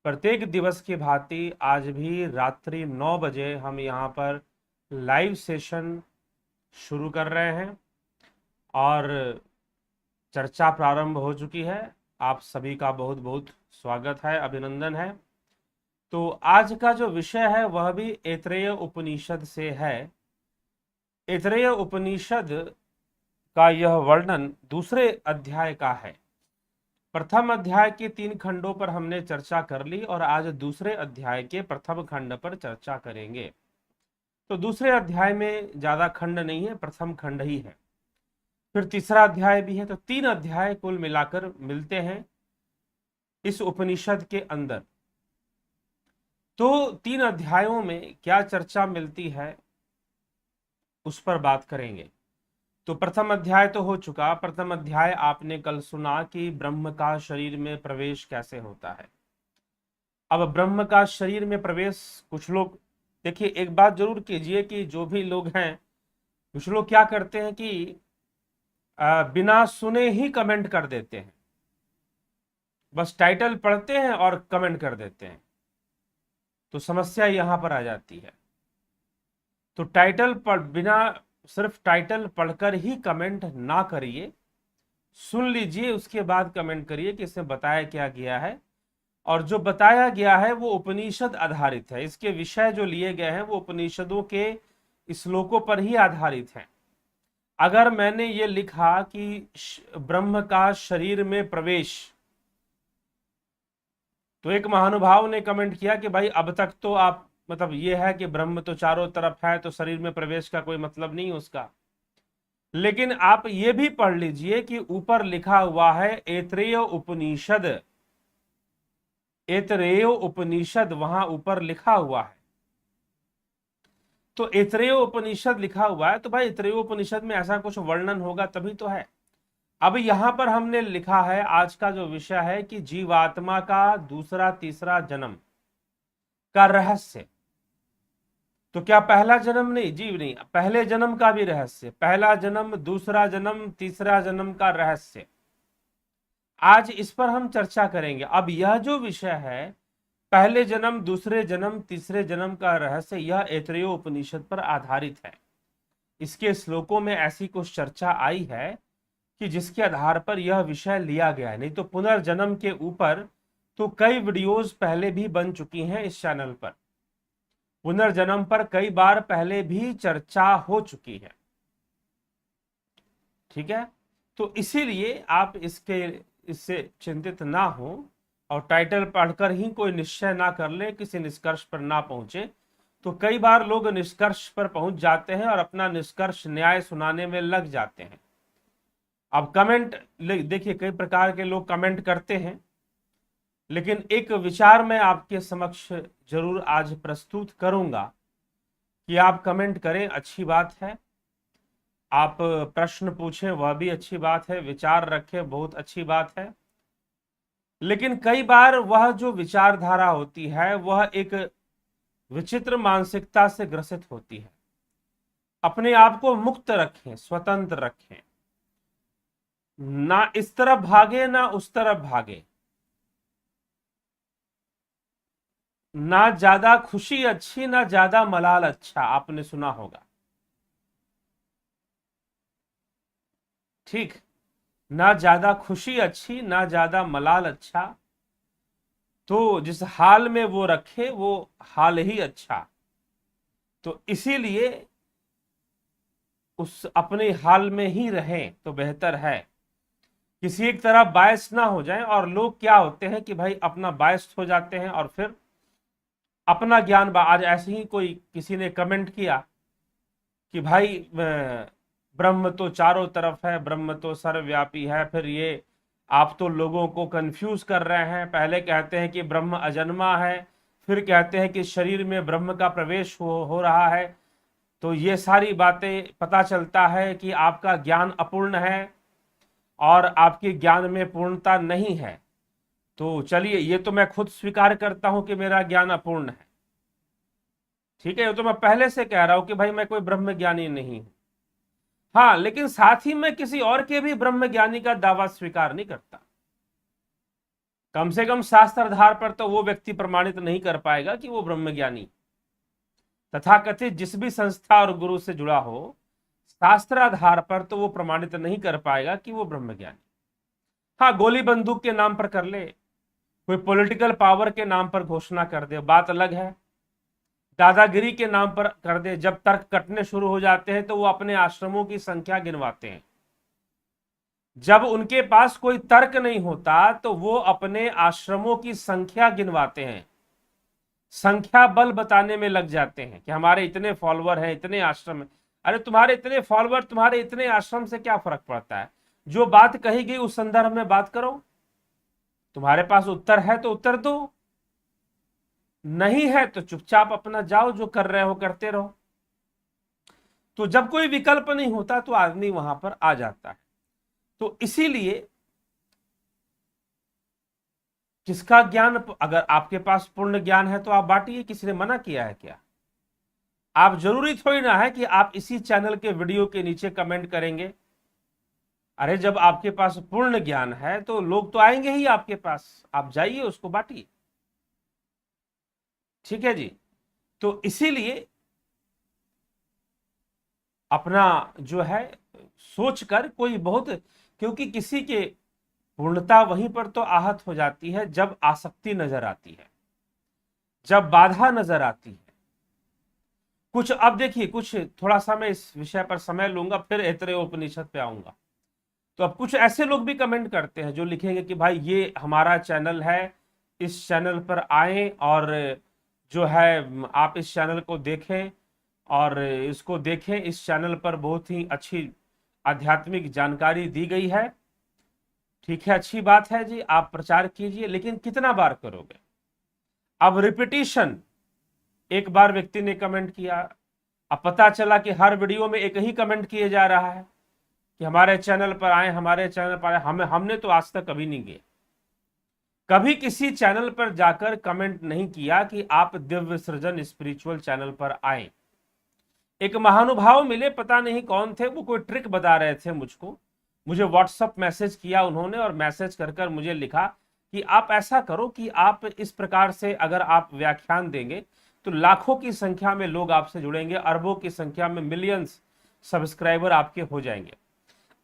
प्रत्येक दिवस की भांति आज भी रात्रि 9 बजे हम यहाँ पर लाइव सेशन शुरू कर रहे हैं और चर्चा प्रारंभ हो चुकी है। आप सभी का बहुत बहुत स्वागत है, अभिनंदन है। तो आज का जो विषय है वह भी ऐतरेय उपनिषद से है। ऐतरेय उपनिषद का यह वर्णन दूसरे अध्याय का है। प्रथम अध्याय के 3 खंडों पर हमने चर्चा कर ली और आज दूसरे अध्याय के प्रथम खंड पर चर्चा करेंगे। तो दूसरे अध्याय में ज्यादा खंड नहीं है, प्रथम खंड ही है। फिर तीसरा अध्याय भी है, तो 3 अध्याय कुल मिलाकर मिलते हैं इस उपनिषद के अंदर। तो 3 अध्यायों में क्या चर्चा मिलती है उस पर बात करेंगे। तो प्रथम अध्याय तो हो चुका। प्रथम अध्याय आपने कल सुना कि ब्रह्म का शरीर में प्रवेश कैसे होता है। अब ब्रह्म का शरीर में प्रवेश, कुछ लोग देखिए, एक बात जरूर कीजिए कि जो भी लोग हैं, कुछ लोग क्या करते हैं कि बिना सुने ही कमेंट कर देते हैं। बस टाइटल पढ़ते हैं और कमेंट कर देते हैं, तो समस्या यहां पर आ जाती है। तो टाइटल पढ़ बिना सिर्फ टाइटल पढ़कर ही कमेंट ना करिए, सुन लीजिए, उसके बाद कमेंट करिए कि इसमें बताया क्या गया है। और जो बताया गया है वो उपनिषद आधारित है। इसके विषय जो लिए गए हैं वो उपनिषदों के श्लोकों पर ही आधारित हैं। अगर मैंने ये लिखा कि ब्रह्म का शरीर में प्रवेश, तो एक महानुभाव ने कमेंट किया कि भाई अब तक तो आप, मतलब ये है कि ब्रह्म तो चारों तरफ है, तो शरीर में प्रवेश का कोई मतलब नहीं उसका। लेकिन आप ये भी पढ़ लीजिए कि ऊपर लिखा हुआ है ऐतरेय उपनिषद। ऐतरेय उपनिषद वहां ऊपर लिखा हुआ है। तो ऐतरेय उपनिषद लिखा हुआ है, तो भाई ऐतरेय उपनिषद में ऐसा कुछ वर्णन होगा तभी तो है। अब यहां पर हमने लिखा है, आज का जो विषय है कि जीवात्मा का दूसरा तीसरा जन्म का रहस्य। तो क्या पहला जन्म नहीं, जीव नहीं, पहले जन्म का भी रहस्य, पहला जन्म, दूसरा जन्म, तीसरा जन्म का रहस्य, आज इस पर हम चर्चा करेंगे। अब यह जो विषय है, पहले जन्म, दूसरे जन्म, तीसरे जन्म का रहस्य, यह ऐतरेय उपनिषद पर आधारित है। इसके श्लोकों में ऐसी कुछ चर्चा आई है कि जिसके आधार पर यह विषय लिया गया है। नहीं तो पुनर्जन्म के ऊपर तो कई वीडियोस पहले भी बन चुकी हैं इस चैनल पर। पुनर्जन्म पर कई बार पहले भी चर्चा हो चुकी है, ठीक है। तो इसीलिए आप इससे चिंतित ना हो और टाइटल पढ़कर ही कोई निश्चय ना कर ले, किसी निष्कर्ष पर ना पहुंचे। तो कई बार लोग निष्कर्ष पर पहुंच जाते हैं और अपना निष्कर्ष न्याय सुनाने में लग जाते हैं। अब कमेंट देखिए, कई प्रकार के लोग कमेंट करते हैं, लेकिन एक विचार मैं आपके समक्ष जरूर आज प्रस्तुत करूंगा कि आप कमेंट करें, अच्छी बात है। आप प्रश्न पूछें, वह भी अच्छी बात है। विचार रखें, बहुत अच्छी बात है। लेकिन कई बार वह जो विचारधारा होती है वह एक विचित्र मानसिकता से ग्रसित होती है। अपने आप को मुक्त रखें, स्वतंत्र रखें, ना इस तरफ भागे ना उस तरफ भागे। ना ज्यादा खुशी अच्छी ना ज्यादा मलाल अच्छा, आपने सुना होगा, ठीक। ना ज्यादा खुशी अच्छी ना ज्यादा मलाल अच्छा, तो जिस हाल में वो रखे वो हाल ही अच्छा। तो इसीलिए उस अपने हाल में ही रहें तो बेहतर है, किसी एक तरफ बायस ना हो जाएं। और लोग क्या होते हैं कि भाई अपना बायस हो जाते हैं और फिर अपना ज्ञान, आज ऐसे ही कोई किसी ने कमेंट किया कि भाई ब्रह्म तो चारों तरफ है, ब्रह्म तो सर्वव्यापी है। फिर ये आप तो लोगों को कंफ्यूज कर रहे हैं। पहले कहते हैं कि ब्रह्म अजन्मा है, फिर कहते हैं कि शरीर में ब्रह्म का प्रवेश हो रहा है। तो ये सारी बातें पता चलता है कि आपका ज्ञान अपूर्ण है और आपके ज्ञान में पूर्णता नहीं है। तो चलिए, ये तो मैं खुद स्वीकार करता हूं कि मेरा ज्ञान अपूर्ण है, ठीक है। ये तो मैं पहले से कह रहा हूं कि भाई मैं कोई ब्रह्म ज्ञानी नहीं हूं। हाँ, लेकिन साथ ही मैं किसी और के भी ब्रह्म ज्ञानी का दावा स्वीकार नहीं करता। कम से कम शास्त्र आधार पर तो वो व्यक्ति प्रमाणित नहीं कर पाएगा कि वो ब्रह्मज्ञानी। तथाकथित जिस भी संस्था और गुरु से जुड़ा हो, शास्त्र आधार पर तो वो प्रमाणित नहीं कर पाएगा कि वो ब्रह्मज्ञानी। हाँ, गोली बंदूक के नाम पर कर ले, कोई पॉलिटिकल पावर के नाम पर घोषणा कर दे, बात अलग है। दादागिरी के नाम पर कर दे, जब तर्क कटने शुरू हो जाते हैं तो वो अपने आश्रमों की संख्या गिनवाते हैं। जब उनके पास कोई तर्क नहीं होता तो वो अपने आश्रमों की संख्या गिनवाते हैं, संख्या बल बताने में लग जाते हैं कि हमारे इतने फॉलोअर हैं, इतने आश्रम हैं। अरे तुम्हारे इतने फॉलोअर, तुम्हारे इतने आश्रम से क्या फर्क पड़ता है? जो बात कही गई उस संदर्भ में बात करो। तुम्हारे पास उत्तर है तो उत्तर दो, नहीं है तो चुपचाप अपना जाओ, जो कर रहे हो करते रहो। तो जब कोई विकल्प नहीं होता तो आदमी वहां पर आ जाता है। तो इसीलिए किसका ज्ञान, अगर आपके पास पूर्ण ज्ञान है तो आप बांटिए, किसी ने मना किया है क्या? आप जरूरी थोड़ी ना है कि आप इसी चैनल के वीडियो के नीचे कमेंट करेंगे। अरे जब आपके पास पूर्ण ज्ञान है तो लोग तो आएंगे ही आपके पास, आप जाइए उसको बांटिए। ठीक है जी। तो इसीलिए अपना जो है सोचकर कोई बहुत, क्योंकि किसी के पूर्णता वहीं पर तो आहत हो जाती है जब आसक्ति नजर आती है, जब बाधा नजर आती है। कुछ अब देखिए, कुछ थोड़ा सा मैं इस विषय पर समय लूंगा, फिर ऐतरेय उपनिषद पे आऊंगा। तो अब कुछ ऐसे लोग भी कमेंट करते हैं जो लिखेंगे कि भाई ये हमारा चैनल है, इस चैनल पर आएं और जो है आप इस चैनल को देखें और इसको देखें। इस चैनल पर बहुत ही अच्छी आध्यात्मिक जानकारी दी गई है। ठीक है, अच्छी बात है जी, आप प्रचार कीजिए, लेकिन कितना बार करोगे? अब रिपीटिशन, एक बार व्यक्ति ने कमेंट किया, अब पता चला कि हर वीडियो में एक ही कमेंट किए जा रहा है कि हमारे चैनल पर आए, हमारे चैनल पर आए। हमने तो आज तक कभी नहीं किया, कभी किसी चैनल पर जाकर कमेंट नहीं किया कि आप दिव्य सृजन स्पिरिचुअल चैनल पर आए। एक महानुभाव मिले, पता नहीं कौन थे, वो कोई ट्रिक बता रहे थे मुझको। मुझे व्हाट्सएप मैसेज किया उन्होंने और मैसेज कर कर मुझे लिखा कि आप ऐसा करो कि आप इस प्रकार से अगर आप व्याख्यान देंगे तो लाखों की संख्या में लोग आपसे जुड़ेंगे, अरबों की संख्या में मिलियंस सब्सक्राइबर आपके हो जाएंगे।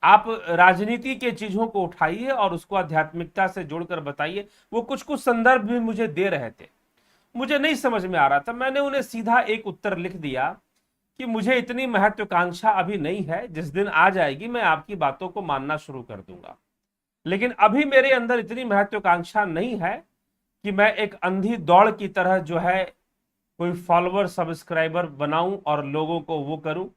आप राजनीति के चीजों को उठाइए और उसको आध्यात्मिकता से जोड़कर बताइए। वो कुछ कुछ संदर्भ भी मुझे दे रहे थे, मुझे नहीं समझ में आ रहा था। मैंने उन्हें सीधा एक उत्तर लिख दिया कि मुझे इतनी महत्वाकांक्षा अभी नहीं है, जिस दिन आ जाएगी मैं आपकी बातों को मानना शुरू कर दूंगा, लेकिन अभी मेरे अंदर इतनी महत्वाकांक्षा नहीं है कि मैं एक अंधी दौड़ की तरह जो है कोई फॉलोअर सब्सक्राइबर बनाऊं और लोगों को वो करूं।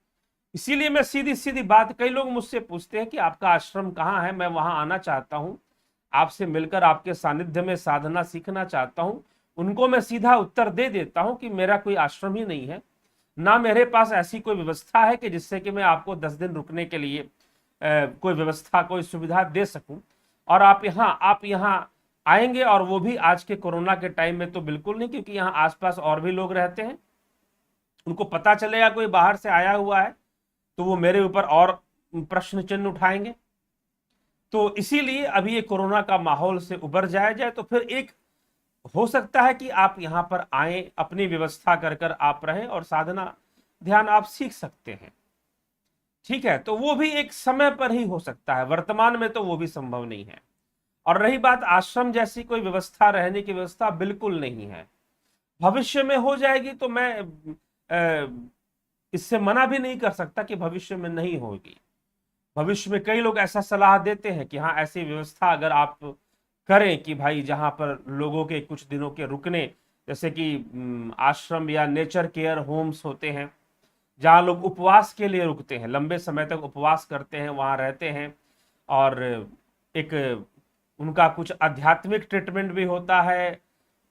इसीलिए मैं सीधी सीधी बात, कई लोग मुझसे पूछते हैं कि आपका आश्रम कहाँ है, मैं वहां आना चाहता हूं, आपसे मिलकर आपके सानिध्य में साधना सीखना चाहता हूं। उनको मैं सीधा उत्तर दे देता हूं कि मेरा कोई आश्रम ही नहीं है, ना मेरे पास ऐसी कोई व्यवस्था है कि जिससे कि मैं आपको 10 दिन रुकने के लिए कोई व्यवस्था, कोई सुविधा दे सकूं। और आप यहाँ आएंगे, और वो भी आज के कोरोना के टाइम में तो बिल्कुल नहीं, क्योंकि यहाँ आसपास और भी लोग रहते हैं। उनको पता चलेगा कोई बाहर से आया हुआ है तो वो मेरे ऊपर और प्रश्न चिन्ह उठाएंगे। तो इसीलिए अभी ये कोरोना का माहौल से उबर जाए तो फिर एक हो सकता है कि आप यहां पर आए, अपनी व्यवस्था कर कर आप रहें और साधना ध्यान आप सीख सकते हैं। ठीक है, तो वो भी एक समय पर ही हो सकता है, वर्तमान में तो वो भी संभव नहीं है। और रही बात आश्रम जैसी कोई व्यवस्था, रहने की व्यवस्था बिल्कुल नहीं है। भविष्य में हो जाएगी तो मैं इससे मना भी नहीं कर सकता कि भविष्य में नहीं होगी। भविष्य में कई लोग ऐसा सलाह देते हैं कि हाँ, ऐसी व्यवस्था अगर आप करें कि भाई जहां पर लोगों के कुछ दिनों के रुकने, जैसे कि आश्रम या नेचर केयर होम्स होते हैं जहां लोग उपवास के लिए रुकते हैं, लंबे समय तक उपवास करते हैं, वहां रहते हैं, और एक उनका कुछ आध्यात्मिक ट्रीटमेंट भी होता है,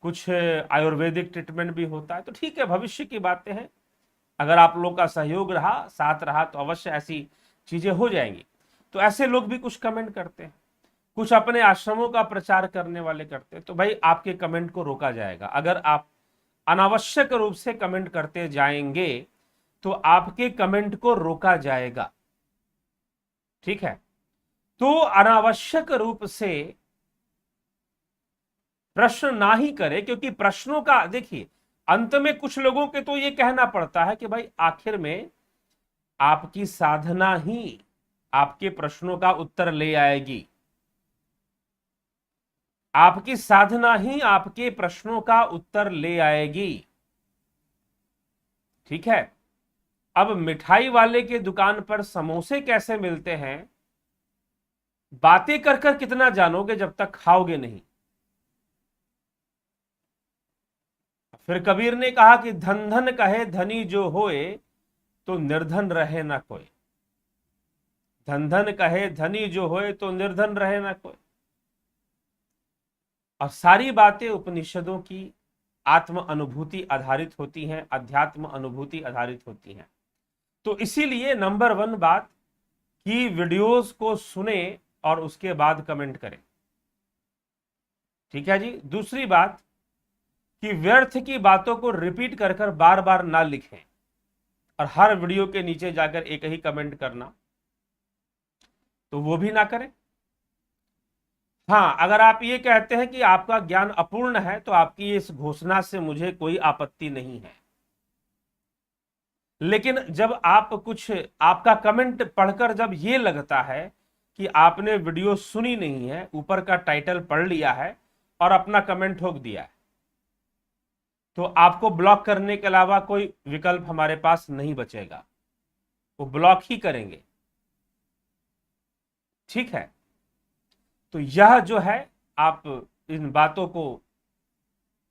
कुछ आयुर्वेदिक ट्रीटमेंट भी होता है। तो ठीक है, भविष्य की बातें हैं, अगर आप लोग का सहयोग रहा, साथ रहा, तो अवश्य ऐसी चीजें हो जाएंगी। तो ऐसे लोग भी कुछ कमेंट करते हैं, कुछ अपने आश्रमों का प्रचार करने वाले करते हैं। तो भाई आपके कमेंट को रोका जाएगा। अगर आप अनावश्यक रूप से कमेंट करते जाएंगे तो आपके कमेंट को रोका जाएगा। ठीक है, तो अनावश्यक रूप से प्रश्न ना ही करे, क्योंकि प्रश्नों का देखिए अंत में कुछ लोगों के तो ये कहना पड़ता है कि भाई आखिर में आपकी साधना ही आपके प्रश्नों का उत्तर ले आएगी, आपकी साधना ही आपके प्रश्नों का उत्तर ले आएगी। ठीक है। अब मिठाई वाले के दुकान पर समोसे कैसे मिलते हैं, बातें कर कर कितना जानोगे जब तक खाओगे नहीं। फिर कबीर ने कहा कि धन धन कहे धनी जो होए, तो निर्धन रहे ना कोई। धन धन कहे धनी जो होए, तो निर्धन रहे ना कोई। और सारी बातें उपनिषदों की आत्म अनुभूति आधारित होती हैं, अध्यात्म अनुभूति आधारित होती हैं। तो इसीलिए नंबर 1 बात कि वीडियोस को सुने और उसके बाद कमेंट करें। ठीक है जी। दूसरी बात कि व्यर्थ की बातों को रिपीट कर कर बार बार ना लिखें और हर वीडियो के नीचे जाकर एक ही कमेंट करना, तो वो भी ना करें। हाँ, अगर आप ये कहते हैं कि आपका ज्ञान अपूर्ण है, तो आपकी इस घोषणा से मुझे कोई आपत्ति नहीं है। लेकिन जब आप कुछ आपका कमेंट पढ़कर जब ये लगता है कि आपने वीडियो सुनी नहीं है, ऊपर का टाइटल पढ़ लिया है और अपना कमेंट ठोक दिया है, तो आपको ब्लॉक करने के अलावा कोई विकल्प हमारे पास नहीं बचेगा, वो ब्लॉक ही करेंगे। ठीक है। तो यह जो है, आप इन बातों को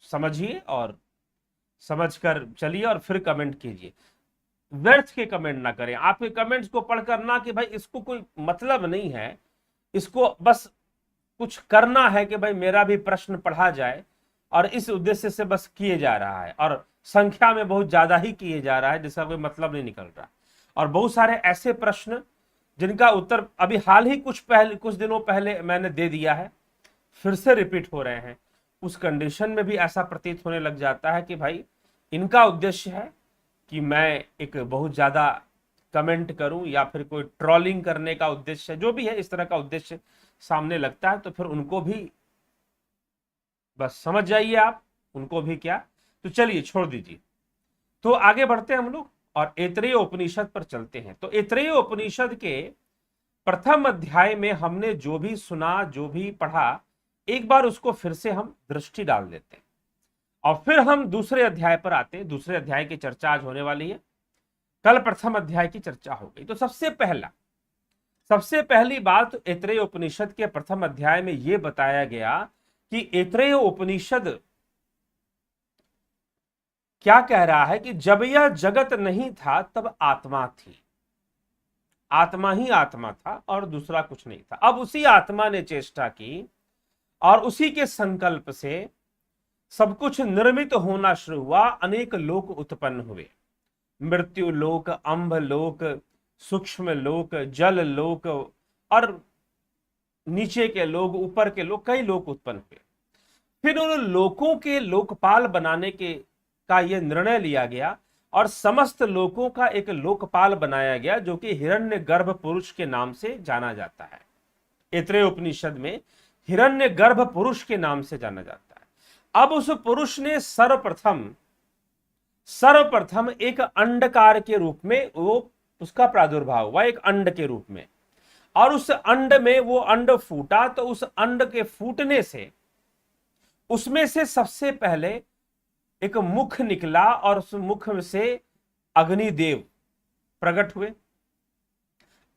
समझिए और समझकर चलिए और फिर कमेंट कीजिए। व्यर्थ के कमेंट ना करें। आपके कमेंट्स को पढ़कर ना कि भाई इसको कोई मतलब नहीं है, इसको बस कुछ करना है कि भाई मेरा भी प्रश्न पढ़ा जाए, और इस उद्देश्य से बस किए जा रहा है, और संख्या में बहुत ज्यादा ही किए जा रहा है जिसका कोई मतलब नहीं निकल रहा। और बहुत सारे ऐसे प्रश्न जिनका उत्तर अभी हाल ही कुछ दिनों पहले मैंने दे दिया है, फिर से रिपीट हो रहे हैं। उस कंडीशन में भी ऐसा प्रतीत होने लग जाता है कि भाई इनका उद्देश्य है कि मैं एक बहुत ज्यादा कमेंट करूं, या फिर कोई ट्रोलिंग करने का उद्देश्य, जो भी है इस तरह का उद्देश्य सामने लगता है, तो फिर उनको भी बस समझ जाइए आप, उनको भी क्या। तो चलिए छोड़ दीजिए। तो आगे बढ़ते हैं हम लोग और ऐतरेय उपनिषद पर चलते हैं। तो ऐतरेय उपनिषद के प्रथम अध्याय में हमने जो भी सुना, जो भी पढ़ा, एक बार उसको फिर से हम दृष्टि डाल देते हैं और फिर हम दूसरे अध्याय पर आते हैं। दूसरे अध्याय की चर्चा आज होने वाली है, कल प्रथम अध्याय की चर्चा हो गई। तो सबसे पहली बात ऐतरेय उपनिषद के प्रथम अध्याय में यह बताया गया कि ऐतरेय उपनिषद क्या कह रहा है कि जब यह जगत नहीं था तब आत्मा थी, आत्मा ही आत्मा था और दूसरा कुछ नहीं था। अब उसी आत्मा ने चेष्टा की और उसी के संकल्प से सब कुछ निर्मित होना शुरू हुआ। अनेक लोक उत्पन्न हुए, मृत्यु लोक, अंभ लोक, सूक्ष्म लोक, जल लोक, और नीचे के लोग, ऊपर के लोग, कई लोक उत्पन्न हुए। फिर उन लोकों के लोकपाल बनाने का यह निर्णय लिया गया और समस्त लोकों का एक लोकपाल बनाया गया, जो कि हिरण्यगर्भ पुरुष के नाम से जाना जाता है। ऐतरेय उपनिषद में हिरण्यगर्भ पुरुष के नाम से जाना जाता है। अब उस पुरुष ने सर्वप्रथम एक अंडकार के रूप में वो उसका प्रादुर्भाव हुआ, एक अंड के रूप में, और उस अंड में वो अंड फूटा। तो उस अंड के फूटने से उसमें से सबसे पहले एक मुख निकला और उस मुख से अग्निदेव प्रकट हुए,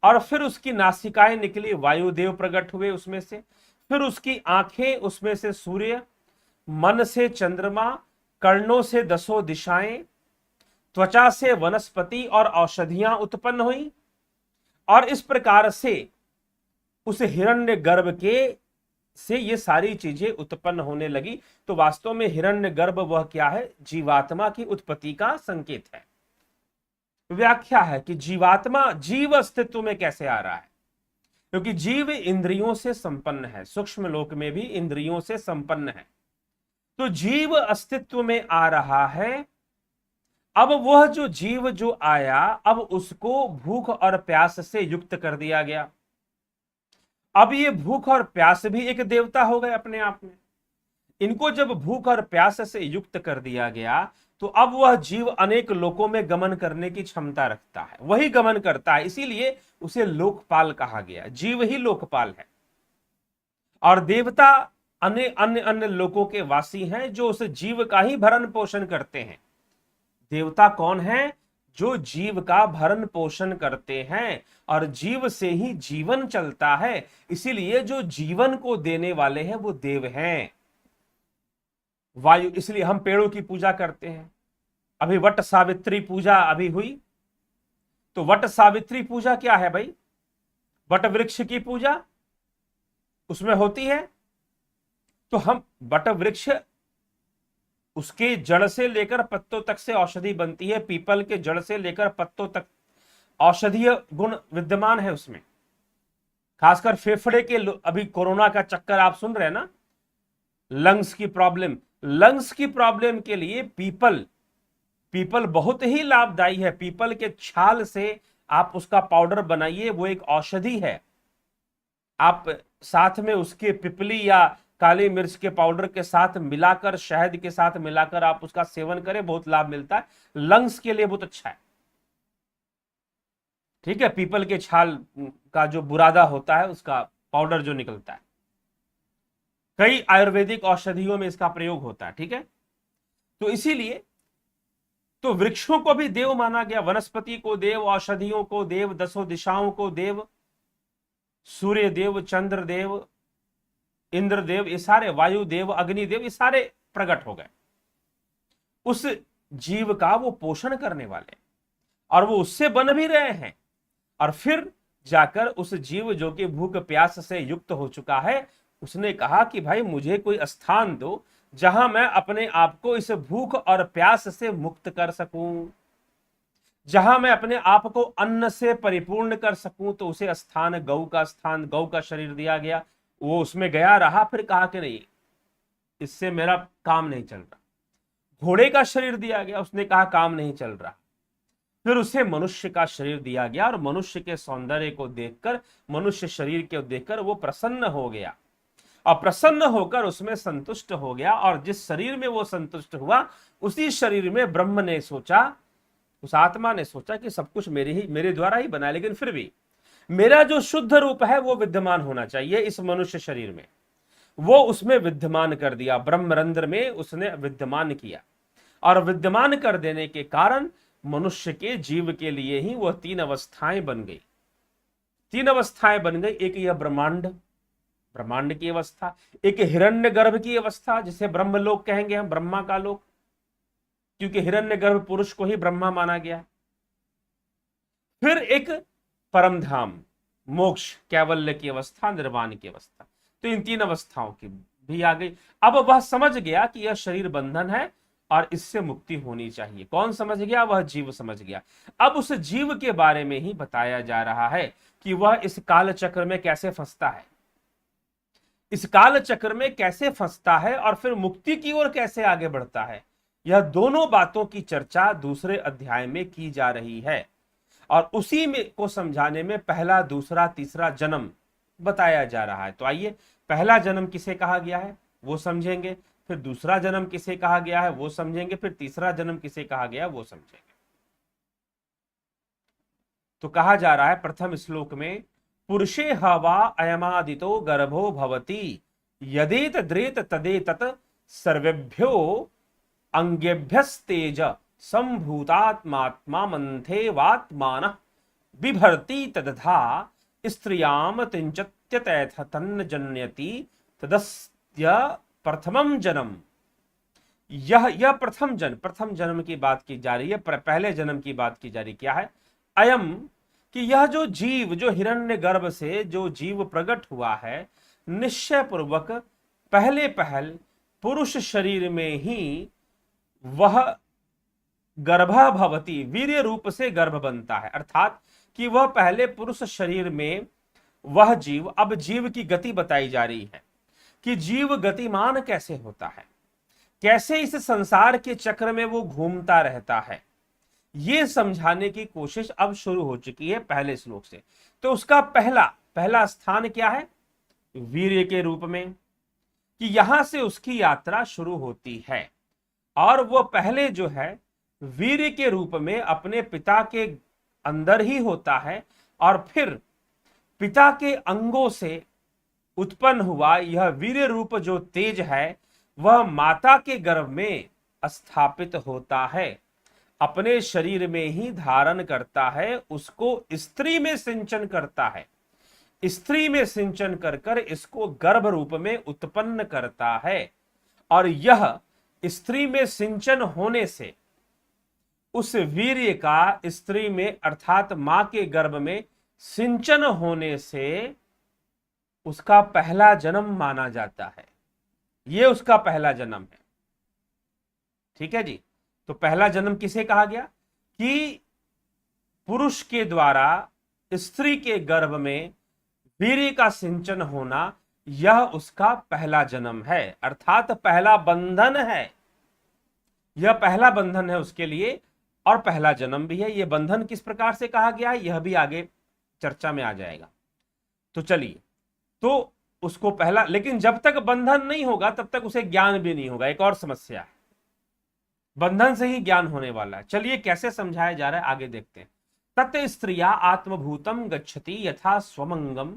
और फिर उसकी नासिकाएं निकली, वायुदेव प्रकट हुए उसमें से, फिर उसकी आंखें, उसमें से सूर्य, मन से चंद्रमा, कर्णों से 10 दिशाएं, त्वचा से वनस्पति और औषधियां उत्पन्न हुई। और इस प्रकार से उस हिरण्यगर्भ के से ये सारी चीजें उत्पन्न होने लगी। तो वास्तव में हिरण्यगर्भ वह क्या है, जीवात्मा की उत्पत्ति का संकेत है। व्याख्या है कि जीवात्मा जीव अस्तित्व में कैसे आ रहा है, क्योंकि जीव इंद्रियों से संपन्न है, सूक्ष्म लोक में भी इंद्रियों से संपन्न है। तो जीव अस्तित्व में आ रहा है। अब वह जो जीव जो आया, अब उसको भूख और प्यास से युक्त कर दिया गया। अब ये भूख और प्यास भी एक देवता हो गए अपने आप में। इनको जब भूख और प्यास से युक्त कर दिया गया तो अब वह जीव अनेक लोकों में गमन करने की क्षमता रखता है, वही गमन करता है, इसीलिए उसे लोकपाल कहा गया। जीव ही लोकपाल है और देवता अन्य अन्य अन्य लोकों के वासी हैं जो उस जीव का ही भरण पोषण करते हैं। देवता कौन है? जो जीव का भरण पोषण करते हैं और जीव से ही जीवन चलता है, इसीलिए जो जीवन को देने वाले हैं वो देव हैं। वायु, इसलिए हम पेड़ों की पूजा करते हैं। अभी वट सावित्री पूजा अभी हुई, तो वट सावित्री पूजा क्या है भाई? वट वृक्ष की पूजा उसमें होती है। तो हम वट वृक्ष, उसके जड़ से लेकर पत्तों तक से औषधि बनती है। पीपल के जड़ से लेकर पत्तों तक औषधीय गुण विद्यमान है उसमें। खासकर फेफड़े के, अभी कोरोना का चक्कर आप सुन रहे हैं ना, लंग्स की प्रॉब्लम, लंग्स की प्रॉब्लम के लिए पीपल बहुत ही लाभदायी है। पीपल के छाल से आप उसका पाउडर बनाइए, वो एक औषधि है। आप साथ में उसके पिपली या काली मिर्च के पाउडर के साथ मिलाकर, शहद के साथ मिलाकर आप उसका सेवन करें, बहुत लाभ मिलता है। लंग्स के लिए बहुत अच्छा है। ठीक है, पीपल के छाल का जो बुरादा होता है उसका पाउडर जो निकलता है, कई आयुर्वेदिक औषधियों में इसका प्रयोग होता है। ठीक है, तो इसीलिए तो वृक्षों को भी देव माना गया, वनस्पति को देव, औषधियों को देव, दसों दिशाओं को देव, सूर्य देव, चंद्र देव, इंद्र देव, ये सारे, वायु देव, अग्नि देव, ये सारे प्रकट हो गए उस जीव का वो पोषण करने वाले, और वो उससे बन भी रहे हैं। और फिर जाकर उस जीव जो कि भूख प्यास से युक्त हो चुका है, उसने कहा कि भाई मुझे कोई स्थान दो जहां मैं अपने आप को इस भूख और प्यास से मुक्त कर सकूं, जहां मैं अपने आप को अन्न से परिपूर्ण कर सकूं। तो उसे स्थान, गौ का स्थान, गौ का शरीर दिया गया। वो उसमें गया रहा, फिर कहा कि नहीं, इससे मेरा काम नहीं चल रहा। घोड़े का शरीर दिया गया, उसने कहा काम नहीं चल रहा। फिर उसे मनुष्य का शरीर दिया गया और मनुष्य के सौंदर्य को देखकर, मनुष्य शरीर को देखकर वो प्रसन्न हो गया और प्रसन्न होकर उसमें संतुष्ट हो गया। और जिस शरीर में वो संतुष्ट हुआ, उसी शरीर में ब्रह्म ने सोचा, उस आत्मा ने सोचा कि सब कुछ मेरे द्वारा ही बना, लेकिन फिर भी मेरा जो शुद्ध रूप है वो विद्यमान होना चाहिए इस मनुष्य शरीर में। वो उसमें विद्यमान कर दिया, ब्रह्मरंध्र में उसने विद्यमान किया। और विद्यमान कर देने के कारण मनुष्य के जीव के लिए ही वह तीन अवस्थाएं बन गई। तीन अवस्थाएं बन गई। एक यह ब्रह्मांड, ब्रह्मांड की अवस्था, एक हिरण्य गर्भ की अवस्था जिसे ब्रह्म लोक कहेंगे हम, ब्रह्मा का लोक, क्योंकि हिरण्य गर्भ पुरुष को ही ब्रह्मा माना गया। फिर एक परम धाम, मोक्ष, कैवल्य की अवस्था, निर्वाण की अवस्था। तो इन तीन अवस्थाओं की भी आ गई। अब वह समझ गया कि यह शरीर बंधन है और इससे मुक्ति होनी चाहिए। कौन समझ गया? वह जीव समझ गया। अब उस जीव के बारे में ही बताया जा रहा है कि वह इस काल चक्र में कैसे फंसता है, इस काल चक्र में कैसे फंसता है और फिर मुक्ति की ओर कैसे आगे बढ़ता है। यह दोनों बातों की चर्चा दूसरे अध्याय में की जा रही है और उसी में को समझाने में पहला, दूसरा, तीसरा जन्म बताया जा रहा है। तो आइए, पहला जन्म किसे कहा गया है वो समझेंगे, फिर दूसरा जन्म किसे कहा गया है वो समझेंगे, फिर तीसरा जन्म किसे कहा गया वो समझेंगे। तो कहा जा रहा है प्रथम श्लोक में, पुरुषे हवा अयमादितो गर्भो भवति यदेत द्रेत तदेतत सर्वेभ्यो अंगेभ्यस्तेज संभूतात्मात्मा मंथे वात्मान बिभर्ति तदधा स्त्रियाम तिंचत्यतैथ तन्न जन्यति तदस्य प्रथमम जन्म। यह प्रथम जन्म की बात की जा रही है, पहले जन्म की बात की जा रही। क्या है? अयम, कि यह जो जीव, जो हिरण्य गर्भ से जो जीव प्रकट हुआ है, निश्चय पूर्वक पहले पहल पुरुष शरीर में ही वह गर्भा भवती, वीर्य रूप से गर्भ बनता है। अर्थात कि वह पहले पुरुष शरीर में वह जीव, अब जीव की गति बताई जा रही है कि जीव गतिमान कैसे होता है, कैसे इस संसार के चक्र में वो घूमता रहता है, ये समझाने की कोशिश अब शुरू हो चुकी है पहले श्लोक से। तो उसका पहला स्थान क्या है? वीर्य के रूप में। कि यहां से उसकी यात्रा शुरू होती है और वो पहले जो है वीर्य के रूप में अपने पिता के अंदर ही होता है और फिर पिता के अंगों से उत्पन्न हुआ यह वीर्य रूप जो तेज है वह माता के गर्भ में स्थापित होता है, अपने शरीर में ही धारण करता है, उसको स्त्री में सिंचन करता है, स्त्री में सिंचन कर कर इसको गर्भ रूप में उत्पन्न करता है और यह स्त्री में सिंचन होने से उस वीर्य का स्त्री में अर्थात मां के गर्भ में सिंचन होने से उसका पहला जन्म माना जाता है। यह उसका पहला जन्म है। ठीक है जी। तो पहला जन्म किसे कहा गया कि पुरुष के द्वारा स्त्री के गर्भ में वीर्य का सिंचन होना, यह उसका पहला जन्म है, अर्थात पहला बंधन है। यह पहला बंधन है उसके लिए और पहला जन्म भी है। यह बंधन किस प्रकार से कहा गया है यह भी आगे चर्चा में आ जाएगा। तो चलिए, तो उसको पहला, लेकिन जब तक बंधन नहीं होगा तब तक उसे ज्ञान भी नहीं होगा। एक और समस्या है, बंधन से ही ज्ञान होने वाला है। चलिए कैसे समझाया जा रहा है आगे देखते हैं। तत् स्त्रिया आत्मभूतम गच्छति यथा स्वमंगम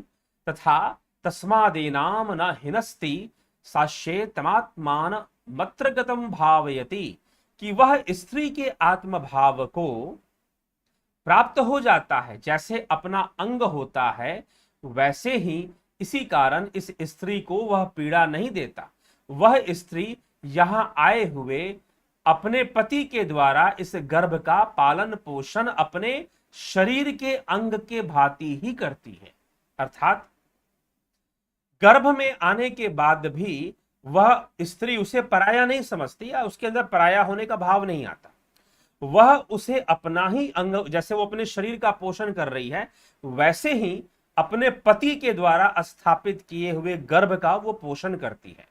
तथा तस्मादेनाम न हिनस्ति साश्ये तमात्मान मत्रगतम भावयति, कि वह स्त्री के आत्मभाव को प्राप्त हो जाता है, जैसे अपना अंग होता है वैसे ही इसी कारण इस स्त्री को वह पीड़ा नहीं देता। वह स्त्री यहां आए हुए अपने पति के द्वारा इस गर्भ का पालन पोषण अपने शरीर के अंग के भांति ही करती है, अर्थात गर्भ में आने के बाद भी वह स्त्री उसे पराया नहीं समझती या उसके अंदर पराया होने का भाव नहीं आता। वह उसे अपना ही अंग, जैसे वो अपने शरीर का पोषण कर रही है वैसे ही अपने पति के द्वारा स्थापित किए हुए गर्भ का वो पोषण करती है।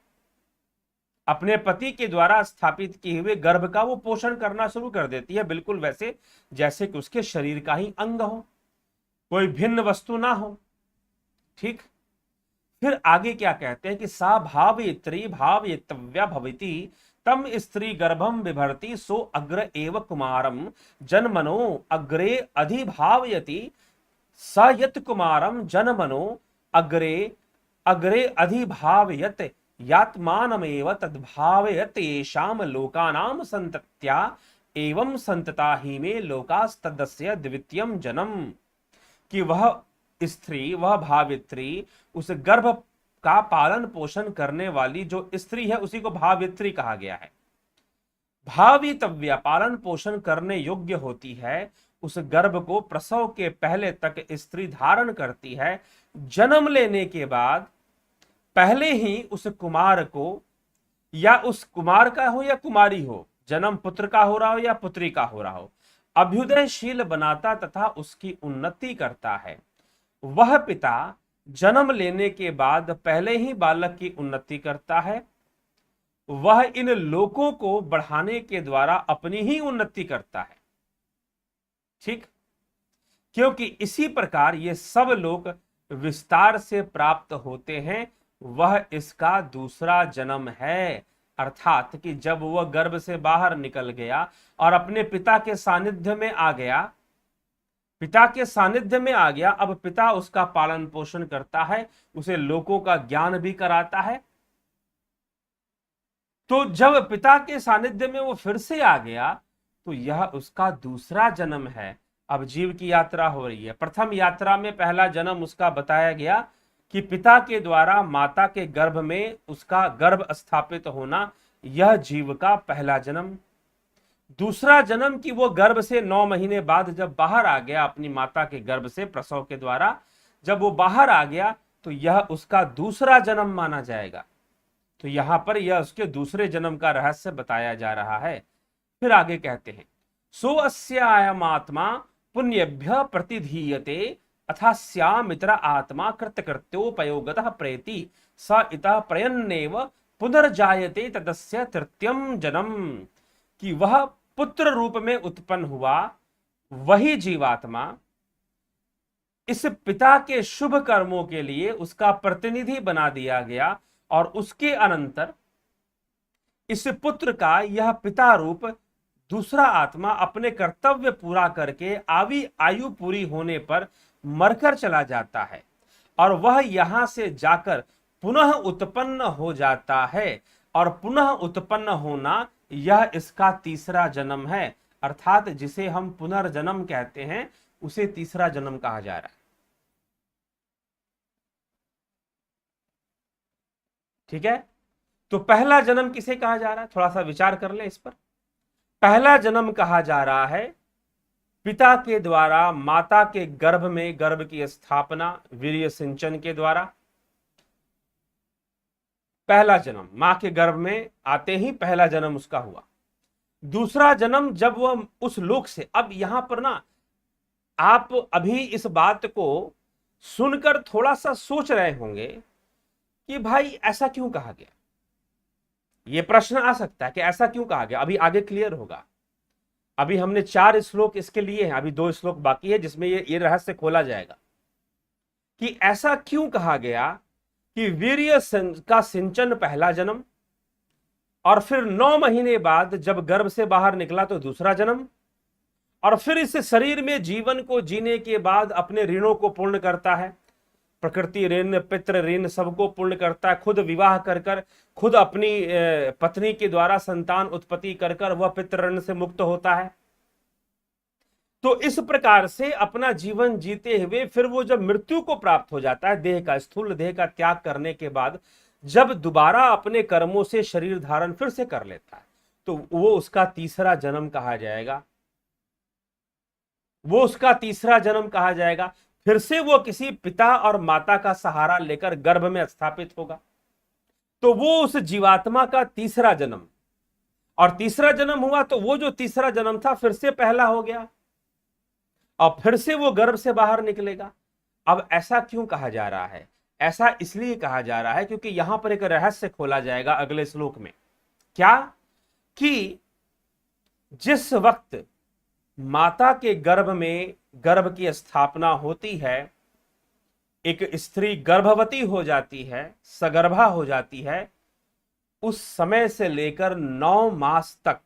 अपने पति के द्वारा स्थापित किए हुए गर्भ का वो पोषण करना शुरू कर देती है, बिल्कुल वैसे जैसे कि उसके शरीर का ही अंग हो, कोई भिन्न वस्तु ना हो। ठीक। फिर आगे क्या कहते हैं कि सा भावयित्री भावयितव्या भवति तम स्त्री गर्भम बिभर्ति सो अग्र एव कुमारम जन्मनो अग्रे अधिभावयति स यत् कुमारम जन्मनो अग्रे अग्रे अधिभावयत यात्मानमेव तद्भावयत येषाम लोकानाम संतत्या एवं संतता ही में लोकास्तदस्य द्वितीयम जन्म, कि वह स्त्री, वह भावित्री, उस गर्भ का पालन पोषण करने वाली जो स्त्री है उसी को भावित्री कहा गया है। भावितव्य पालन पोषण करने योग्य होती है, उस गर्भ को प्रसव के पहले तक स्त्री धारण करती है। जन्म लेने के बाद पहले ही उस कुमार को, या उस कुमार का हो या कुमारी हो, जन्म पुत्र का हो रहा हो या पुत्री का हो रहा हो, अभ्युदयशील बनाता तथा उसकी उन्नति करता है। वह पिता जन्म लेने के बाद पहले ही बालक की उन्नति करता है। वह इन लोकों को बढ़ाने के द्वारा अपनी ही उन्नति करता है। ठीक। क्योंकि इसी प्रकार ये सब लोग विस्तार से प्राप्त होते हैं, वह इसका दूसरा जन्म है। अर्थात कि जब वह गर्भ से बाहर निकल गया और अपने पिता के सानिध्य में आ गया, पिता के सानिध्य में आ गया, अब पिता उसका पालन पोषण करता है, उसे लोकों का ज्ञान भी कराता है। तो जब पिता के सानिध्य में वो फिर से आ गया तो यह उसका दूसरा जन्म है। अब जीव की यात्रा हो रही है। प्रथम यात्रा में पहला जन्म उसका बताया गया कि पिता के द्वारा माता के गर्भ में उसका गर्भ स्थापित होना, यह जीव का पहला जन्म। दूसरा जन्म कि वो गर्भ से 9 महीने बाद जब बाहर आ गया अपनी माता के गर्भ से प्रसव के द्वारा, जब वो बाहर आ गया तो यह उसका दूसरा जन्म माना जाएगा। तो यहां पर यह उसके दूसरे जन्म का रहस्य बताया जा रहा है। फिर आगे कहते हैं सो अस्यायम आत्मा पुण्यभ्य प्रतिधीयते अथास्यामित्र आत्मा कृत्यकृत्योपयोगतः प्रेति स इतः प्रयन्नेव पुनर्जायते तदस्य तृतीयम जन्म, कि वह पुत्र रूप में उत्पन्न हुआ वही जीवात्मा इस पिता के शुभ कर्मों के लिए उसका प्रतिनिधि बना दिया गया और उसके अनंतर इस पुत्र का यह पिता रूप दूसरा आत्मा अपने कर्तव्य पूरा करके आयु पूरी होने पर मरकर चला जाता है और वह यहां से जाकर पुनः उत्पन्न हो जाता है और पुनः उत्पन्न होना यह इसका तीसरा जन्म है, अर्थात जिसे हम पुनर्जन्म कहते हैं उसे तीसरा जन्म कहा जा रहा है। ठीक है, तो पहला जन्म किसे कहा जा रहा है, थोड़ा सा विचार कर ले इस पर। पहला जन्म कहा जा रहा है पिता के द्वारा माता के गर्भ में गर्भ की स्थापना वीर्य सिंचन के द्वारा। पहला जन्म मां के गर्भ में आते ही पहला जन्म उसका हुआ। दूसरा जन्म जब वह उस लोक से, अब यहां पर ना आप अभी इस बात को सुनकर थोड़ा सा सोच रहे होंगे कि भाई ऐसा क्यों कहा गया, यह प्रश्न आ सकता है कि ऐसा क्यों कहा गया। अभी आगे क्लियर होगा। अभी हमने 4 श्लोक इसके लिए हैं, अभी 2 श्लोक बाकी है जिसमें ये रहस्य खोला जाएगा कि ऐसा क्यों कहा गया कि वीर्य का सिंचन पहला जन्म और फिर 9 महीने बाद जब गर्भ से बाहर निकला तो दूसरा जन्म और फिर इस शरीर में जीवन को जीने के बाद अपने ऋणों को पूर्ण करता है, प्रकृति ऋण पितृ ऋण सबको पूर्ण करता है, खुद विवाह कर कर खुद अपनी पत्नी के द्वारा संतान उत्पत्ति कर कर वह पितृ ऋण से मुक्त होता है। तो इस प्रकार से अपना जीवन जीते हुए फिर वो जब मृत्यु को प्राप्त हो जाता है, देह का स्थूल देह का त्याग करने के बाद जब दोबारा अपने कर्मों से शरीर धारण फिर से कर लेता है तो वो उसका तीसरा जन्म कहा जाएगा। वो उसका तीसरा जन्म कहा जाएगा। फिर से वो किसी पिता और माता का सहारा लेकर गर्भ में स्थापित होगा तो वो उस जीवात्मा का तीसरा जन्म, और तीसरा जन्म हुआ तो वो जो तीसरा जन्म था फिर से पहला हो गया और फिर से वो गर्भ से बाहर निकलेगा। अब ऐसा क्यों कहा जा रहा है, ऐसा इसलिए कहा जा रहा है क्योंकि यहां पर एक रहस्य खोला जाएगा अगले श्लोक में। क्या कि जिस वक्त माता के गर्भ में गर्भ की स्थापना होती है, एक स्त्री गर्भवती हो जाती है, सगर्भा हो जाती है, उस समय से लेकर 9 मास तक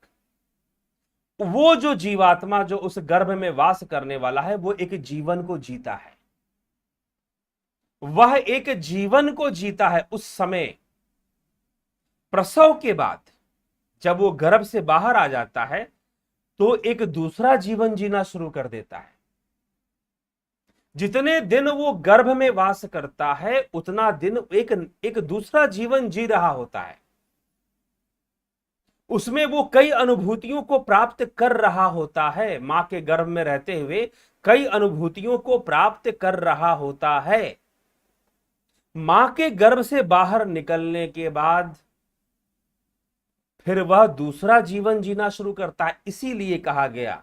वो जो जीवात्मा जो उस गर्भ में वास करने वाला है वो एक जीवन को जीता है। वह एक जीवन को जीता है। उस समय प्रसव के बाद जब वो गर्भ से बाहर आ जाता है तो एक दूसरा जीवन जीना शुरू कर देता है। जितने दिन वो गर्भ में वास करता है उतना दिन एक दूसरा जीवन जी रहा होता है। उसमें वो कई अनुभूतियों को प्राप्त कर रहा होता है। मां के गर्भ में रहते हुए कई अनुभूतियों को प्राप्त कर रहा होता है। मां के गर्भ से बाहर निकलने के बाद फिर वह दूसरा जीवन जीना शुरू करता है। इसीलिए कहा गया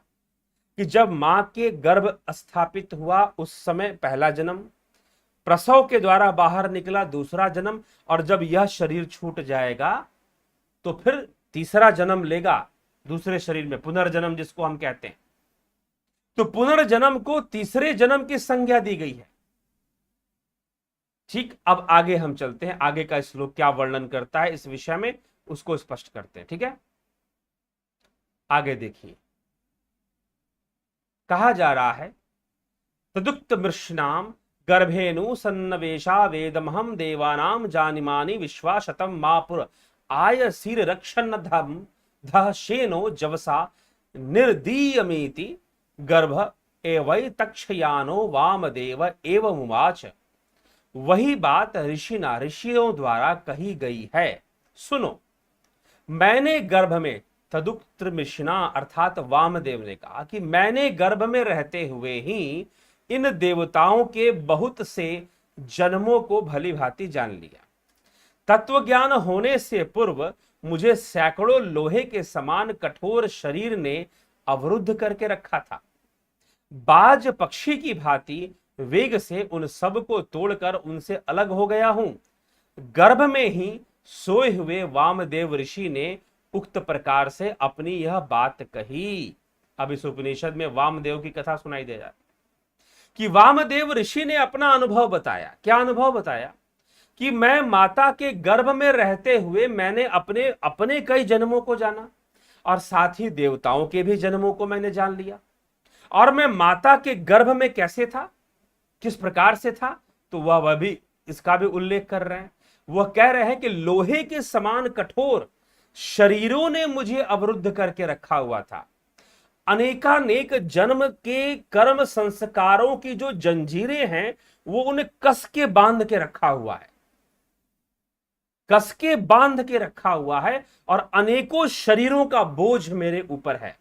कि जब मां के गर्भ स्थापित हुआ उस समय पहला जन्म, प्रसव के द्वारा बाहर निकला दूसरा जन्म, और जब यह शरीर छूट जाएगा तो फिर तीसरा जन्म लेगा दूसरे शरीर में, पुनर्जन्म जिसको हम कहते हैं। तो पुनर्जन्म को तीसरे जन्म की संज्ञा दी गई है। ठीक, अब आगे हम चलते हैं, आगे का श्लोक क्या वर्णन करता है इस विषय में उसको स्पष्ट करते हैं। ठीक है, आगे देखिए, कहा जा रहा है तदुक्त मृष्णाम गर्भेनु सन्नवेशा वेदमहम देवानाम जानिमानि विश्वाशतम मापुर आय सिर रक्षण धम ध शेनो जवसा निर्दीयमेति गर्भ एवै तक्षयानो वामदेव एवं उवाच। वही बात ऋषियों द्वारा कही गई है। सुनो, मैंने गर्भ में, तदुक्त मृष्णा अर्थात वामदेव ने कहा कि मैंने गर्भ में रहते हुए ही इन देवताओं के बहुत से जन्मों को भली भांति जान लिया। तत्व ज्ञान होने से पूर्व मुझे सैकड़ों लोहे के समान कठोर शरीर ने अवरुद्ध करके रखा था। बाज पक्षी की भांति वेग से उन सब को तोड़कर उनसे अलग हो गया हूं। गर्भ में ही सोए हुए वामदेव ऋषि ने उक्त प्रकार से अपनी यह बात कही। अब इस उपनिषद में वामदेव की कथा सुनाई दे जाती कि वामदेव ऋषि ने अपना अनुभव बताया। क्या अनुभव बताया कि मैं माता के गर्भ में रहते हुए मैंने अपने अपने कई जन्मों को जाना और साथ ही देवताओं के भी जन्मों को मैंने जान लिया। और मैं माता के गर्भ में कैसे था, किस प्रकार से था, तो वह भी इसका भी उल्लेख कर रहे हैं। वह कह रहे हैं कि लोहे के समान कठोर शरीरों ने मुझे अवरुद्ध करके रखा हुआ था। अनेकानेक जन्म के कर्म संस्कारों की जो जंजीरें हैं वो उन्हें कस के बांध के रखा हुआ है, कस के बांध के रखा हुआ है, और अनेकों शरीरों का बोझ मेरे ऊपर है।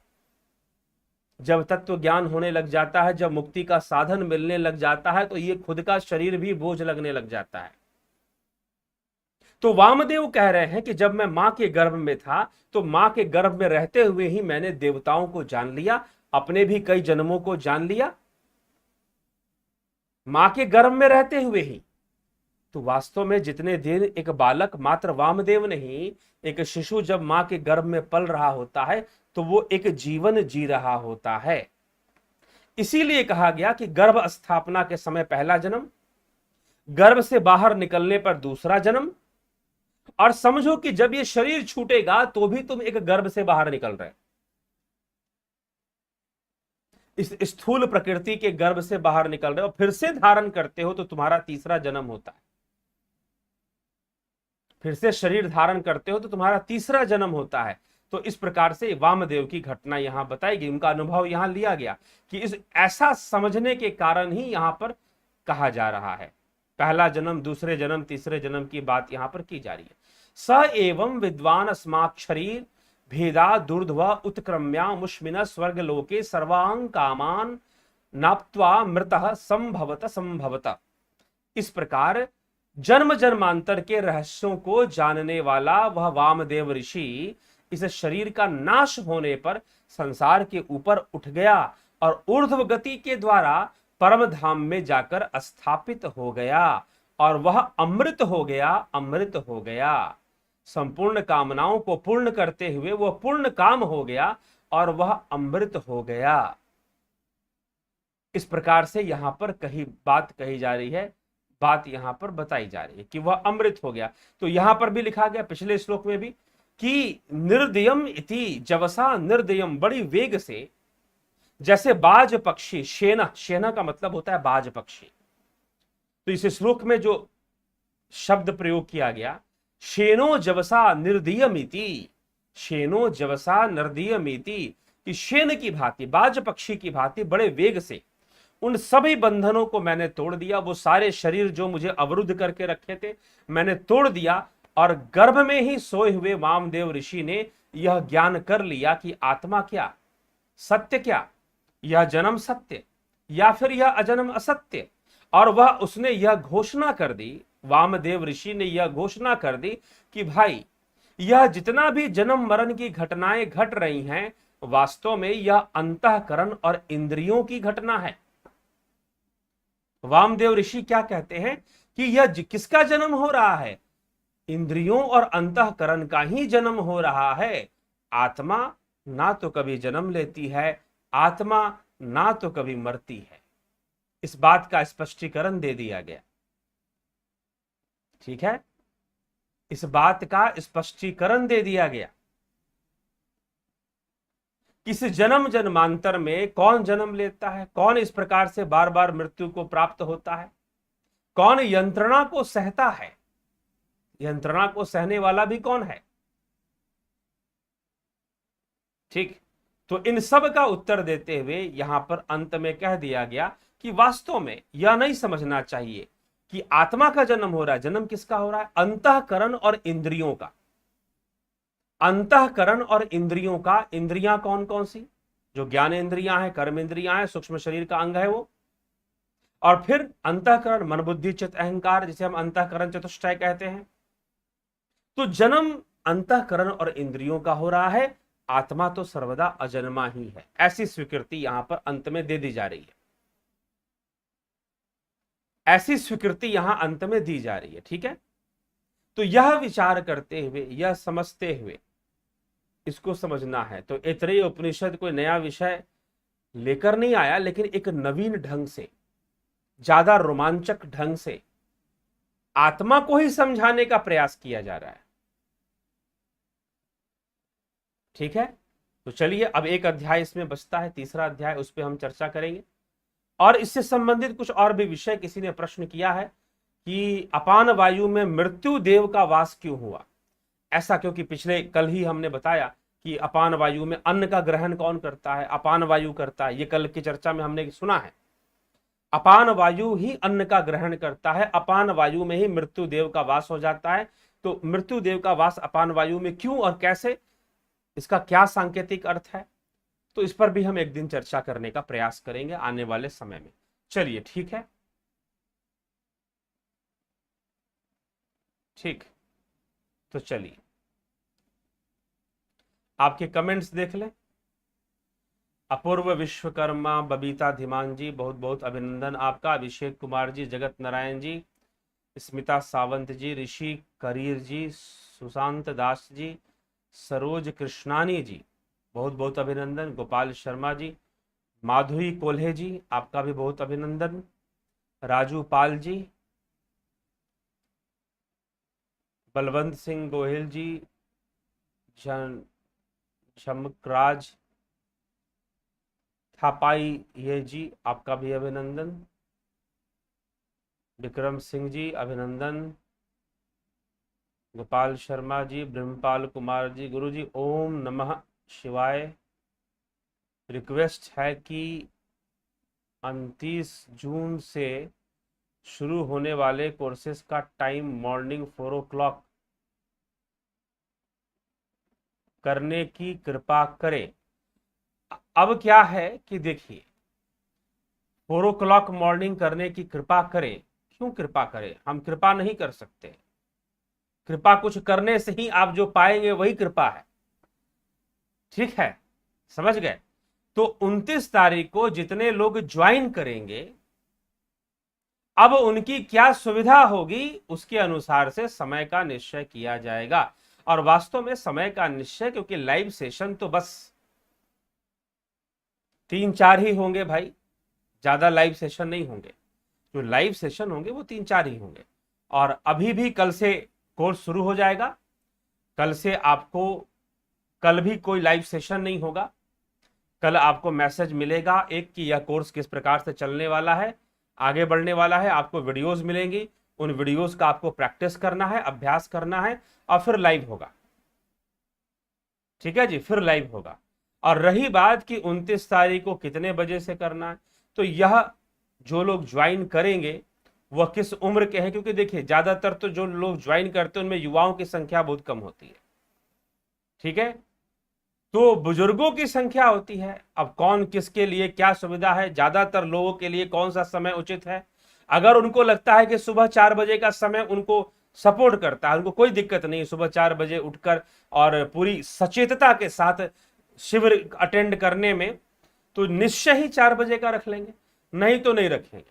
जब तत्व ज्ञान होने लग जाता है, जब मुक्ति का साधन मिलने लग जाता है, तो ये खुद का शरीर भी बोझ लगने लग जाता है। तो वामदेव कह रहे हैं कि जब मैं मां के गर्भ में था, तो मां के गर्भ में रहते हुए ही मैंने देवताओं को जान लिया, अपने भी कई जन्मों को जान लिया, मां के गर्भ में रहते हुए ही। तो वास्तव में जितने दिन एक बालक, मात्र वामदेव नहीं, एक शिशु जब मां के गर्भ में पल रहा होता है तो वो एक जीवन जी रहा होता है। इसीलिए कहा गया कि गर्भ स्थापना के समय पहला जन्म, गर्भ से बाहर निकलने पर दूसरा जन्म, और समझो कि जब ये शरीर छूटेगा तो भी तुम एक गर्भ से बाहर निकल रहे, इस स्थूल प्रकृति के गर्भ से बाहर निकल रहे हो, फिर से धारण करते हो तो तुम्हारा तीसरा जन्म होता है। फिर से शरीर धारण करते हो तो तुम्हारा तीसरा जन्म होता है। तो इस प्रकार से वामदेव की घटना यहां बताई गई, उनका अनुभव यहां लिया गया कि इस ऐसा समझने के कारण ही यहां पर कहा जा रहा है। पहला जन्म, दूसरे जन्म, तीसरे जन्म की बात यहां पर की जा रही है। स एवं विद्वान अस्माक्षरी भेदा दुर्ध्व उत्क्रम्या मुष्मिन स्वर्ग लोके सर्वांग कामान नाप्त्वा मृतः संभवत संभवत। इस प्रकार जन्म जन्मांतर के रहस्यों को जानने वाला वह वामदेव ऋषि इस शरीर का नाश होने पर संसार के ऊपर उठ गया और ऊर्ध्व गति के द्वारा परम धाम में जाकर स्थापित हो गया, और वह अमृत हो गया, अमृत हो गया। संपूर्ण कामनाओं को पूर्ण करते हुए वह पूर्ण काम हो गया और वह अमृत हो गया। इस प्रकार से यहां पर बात कही जा रही है, बात यहां पर बताई जा रही है कि वह अमृत हो गया। तो यहां पर भी लिखा गया पिछले श्लोक में भी कि निर्दयम इति जवसा निर्दयम, बड़ी वेग से, जैसे बाज पक्षी, शेना, शेना का मतलब होता है बाज पक्षी। तो इस श्लोक में जो शब्द प्रयोग किया गया, शेनो जवसा निर्दयमिति, शेनो जवसा निर्दयमिति, कि शेन की भांति, बाज पक्षी की भांति बड़े वेग से उन सभी बंधनों को मैंने तोड़ दिया। वो सारे शरीर जो मुझे अवरुद्ध करके रखे थे मैंने तोड़ दिया, और गर्भ में ही सोए हुए वामदेव ऋषि ने यह ज्ञान कर लिया कि आत्मा क्या, सत्य क्या, यह जन्म सत्य या फिर यह अजन्म असत्य। और वह उसने यह घोषणा कर दी, वामदेव ऋषि ने यह घोषणा कर दी कि भाई यह जितना भी जन्म मरण की घटनाएं घट रही हैं, वास्तव में यह अंतःकरण और इंद्रियों की घटना है। वामदेव ऋषि क्या कहते हैं कि यह किसका जन्म हो रहा है, इंद्रियों और अंतःकरण का ही जन्म हो रहा है। आत्मा ना तो कभी जन्म लेती है, आत्मा ना तो कभी मरती है। इस बात का स्पष्टीकरण दे दिया गया, ठीक है, इस बात का स्पष्टीकरण दे दिया गया। किस जन्म जन्मांतर में कौन जन्म लेता है, कौन इस प्रकार से बार बार मृत्यु को प्राप्त होता है, कौन यंत्रणा को सहता है, यंत्रणा को सहने वाला भी कौन है। ठीक, तो इन सब का उत्तर देते हुए यहां पर अंत में कह दिया गया कि वास्तव में यह नहीं समझना चाहिए कि आत्मा का जन्म हो रहा है। जन्म किसका हो रहा है, अंतःकरण और इंद्रियों का। अंतःकरण और इंद्रियों का, इंद्रियां कौन कौन सी, जो ज्ञान इंद्रियां हैं, कर्म इंद्रियां हैं, सूक्ष्म शरीर का अंग है वो, और फिर अंतःकरण मन बुद्धि चित्त अहंकार, जिसे हम अंतःकरण चतुष्टय कहते हैं। तो जन्म अंतःकरण और इंद्रियों का हो रहा है, आत्मा तो सर्वदा अजन्मा ही है। ऐसी स्वीकृति यहां पर अंत में दे दी जा रही है, ऐसी स्वीकृति यहां अंत में दी जा रही है, ठीक है। तो यह विचार करते हुए, यह समझते हुए इसको समझना है। तो ऐतरेय उपनिषद कोई नया विषय लेकर नहीं आया, लेकिन एक नवीन ढंग से, ज्यादा रोमांचक ढंग से आत्मा को ही समझाने का प्रयास किया जा रहा है। ठीक है, तो चलिए अब एक अध्याय इसमें बचता है, तीसरा अध्याय, उस पर हम चर्चा करेंगे। और इससे संबंधित कुछ और भी विषय किसी ने प्रश्न किया है कि अपान वायु में मृत्यु देव का वास क्यों हुआ। ऐसा क्योंकि पिछले कल ही हमने बताया कि अपान वायु में अन्न का ग्रहण कौन करता है, अपान वायु करता है। ये कल की चर्चा में हमने सुना है, अपान वायु ही अन्न का ग्रहण करता है, अपान वायु में ही मृत्यु देव का वास हो जाता है। तो मृत्यु देव का वास अपान वायु में क्यों और कैसे, इसका क्या सांकेतिक अर्थ है, तो इस पर भी हम एक दिन चर्चा करने का प्रयास करेंगे आने वाले समय में। चलिए ठीक है, ठीक, तो चलिए आपके कमेंट्स देख लें। अपूर्व विश्वकर्मा, बबीता धीमान जी, बहुत बहुत अभिनंदन आपका। अभिषेक कुमार जी, जगत नारायण जी, स्मिता सावंत जी, ऋषि करीर जी, सुशांत दास जी, सरोज कृष्णानी जी, बहुत बहुत अभिनंदन। गोपाल शर्मा जी, माधुरी कोल्हे जी, आपका भी बहुत अभिनंदन। राजू पाल जी, बलवंत सिंह गोहिल जी, झमकराज थापाई ये जी, आपका भी अभिनंदन। विक्रम सिंह जी अभिनंदन। गोपाल शर्मा जी, ब्रह्मपाल कुमार जी, गुरु जी ओम नमः शिवाय। रिक्वेस्ट है कि 29 जून से शुरू होने वाले कोर्सेज का टाइम मॉर्निंग 4 o'clock करने की कृपा करें। अब क्या है कि देखिए, 4 o'clock मॉर्निंग करने की कृपा करें, क्यों कृपा करें, हम कृपा नहीं कर सकते। कृपा कुछ करने से ही आप जो पाएंगे वही कृपा है, ठीक है, समझ गए। तो 29 तारीख को जितने लोग ज्वाइन करेंगे, अब उनकी क्या सुविधा होगी उसके अनुसार से समय का निश्चय किया जाएगा। और वास्तव में समय का निश्चय, क्योंकि लाइव सेशन तो बस 3-4 ही होंगे भाई, ज्यादा लाइव सेशन नहीं होंगे। जो लाइव सेशन होंगे वो 3-4 ही होंगे। और अभी भी कल से कोर्स शुरू हो जाएगा। कल से आपको, कल भी कोई लाइव सेशन नहीं होगा। कल आपको मैसेज मिलेगा एक कि यह कोर्स किस प्रकार से चलने वाला है, आगे बढ़ने वाला है। आपको वीडियोस मिलेंगी, उन वीडियोस का आपको प्रैक्टिस करना है, अभ्यास करना है, और फिर लाइव होगा। ठीक है जी, फिर लाइव होगा। और रही बात कि 29 तारीख को कितने बजे से करना है, तो यह जो लोग ज्वाइन करेंगे वह किस उम्र के हैं, क्योंकि देखिए ज्यादातर तो जो लोग ज्वाइन करते हैं उनमें युवाओं की संख्या बहुत कम होती है। ठीक है, तो बुजुर्गों की संख्या होती है। अब कौन किसके लिए क्या सुविधा है, ज्यादातर लोगों के लिए कौन सा समय उचित है। अगर उनको लगता है कि सुबह 4 बजे का समय उनको सपोर्ट करता है, उनको कोई दिक्कत नहीं सुबह 4 बजे उठकर और पूरी सचेतता के साथ शिविर अटेंड करने में, तो निश्चय ही 4 बजे का रख लेंगे, नहीं तो नहीं रखेंगे।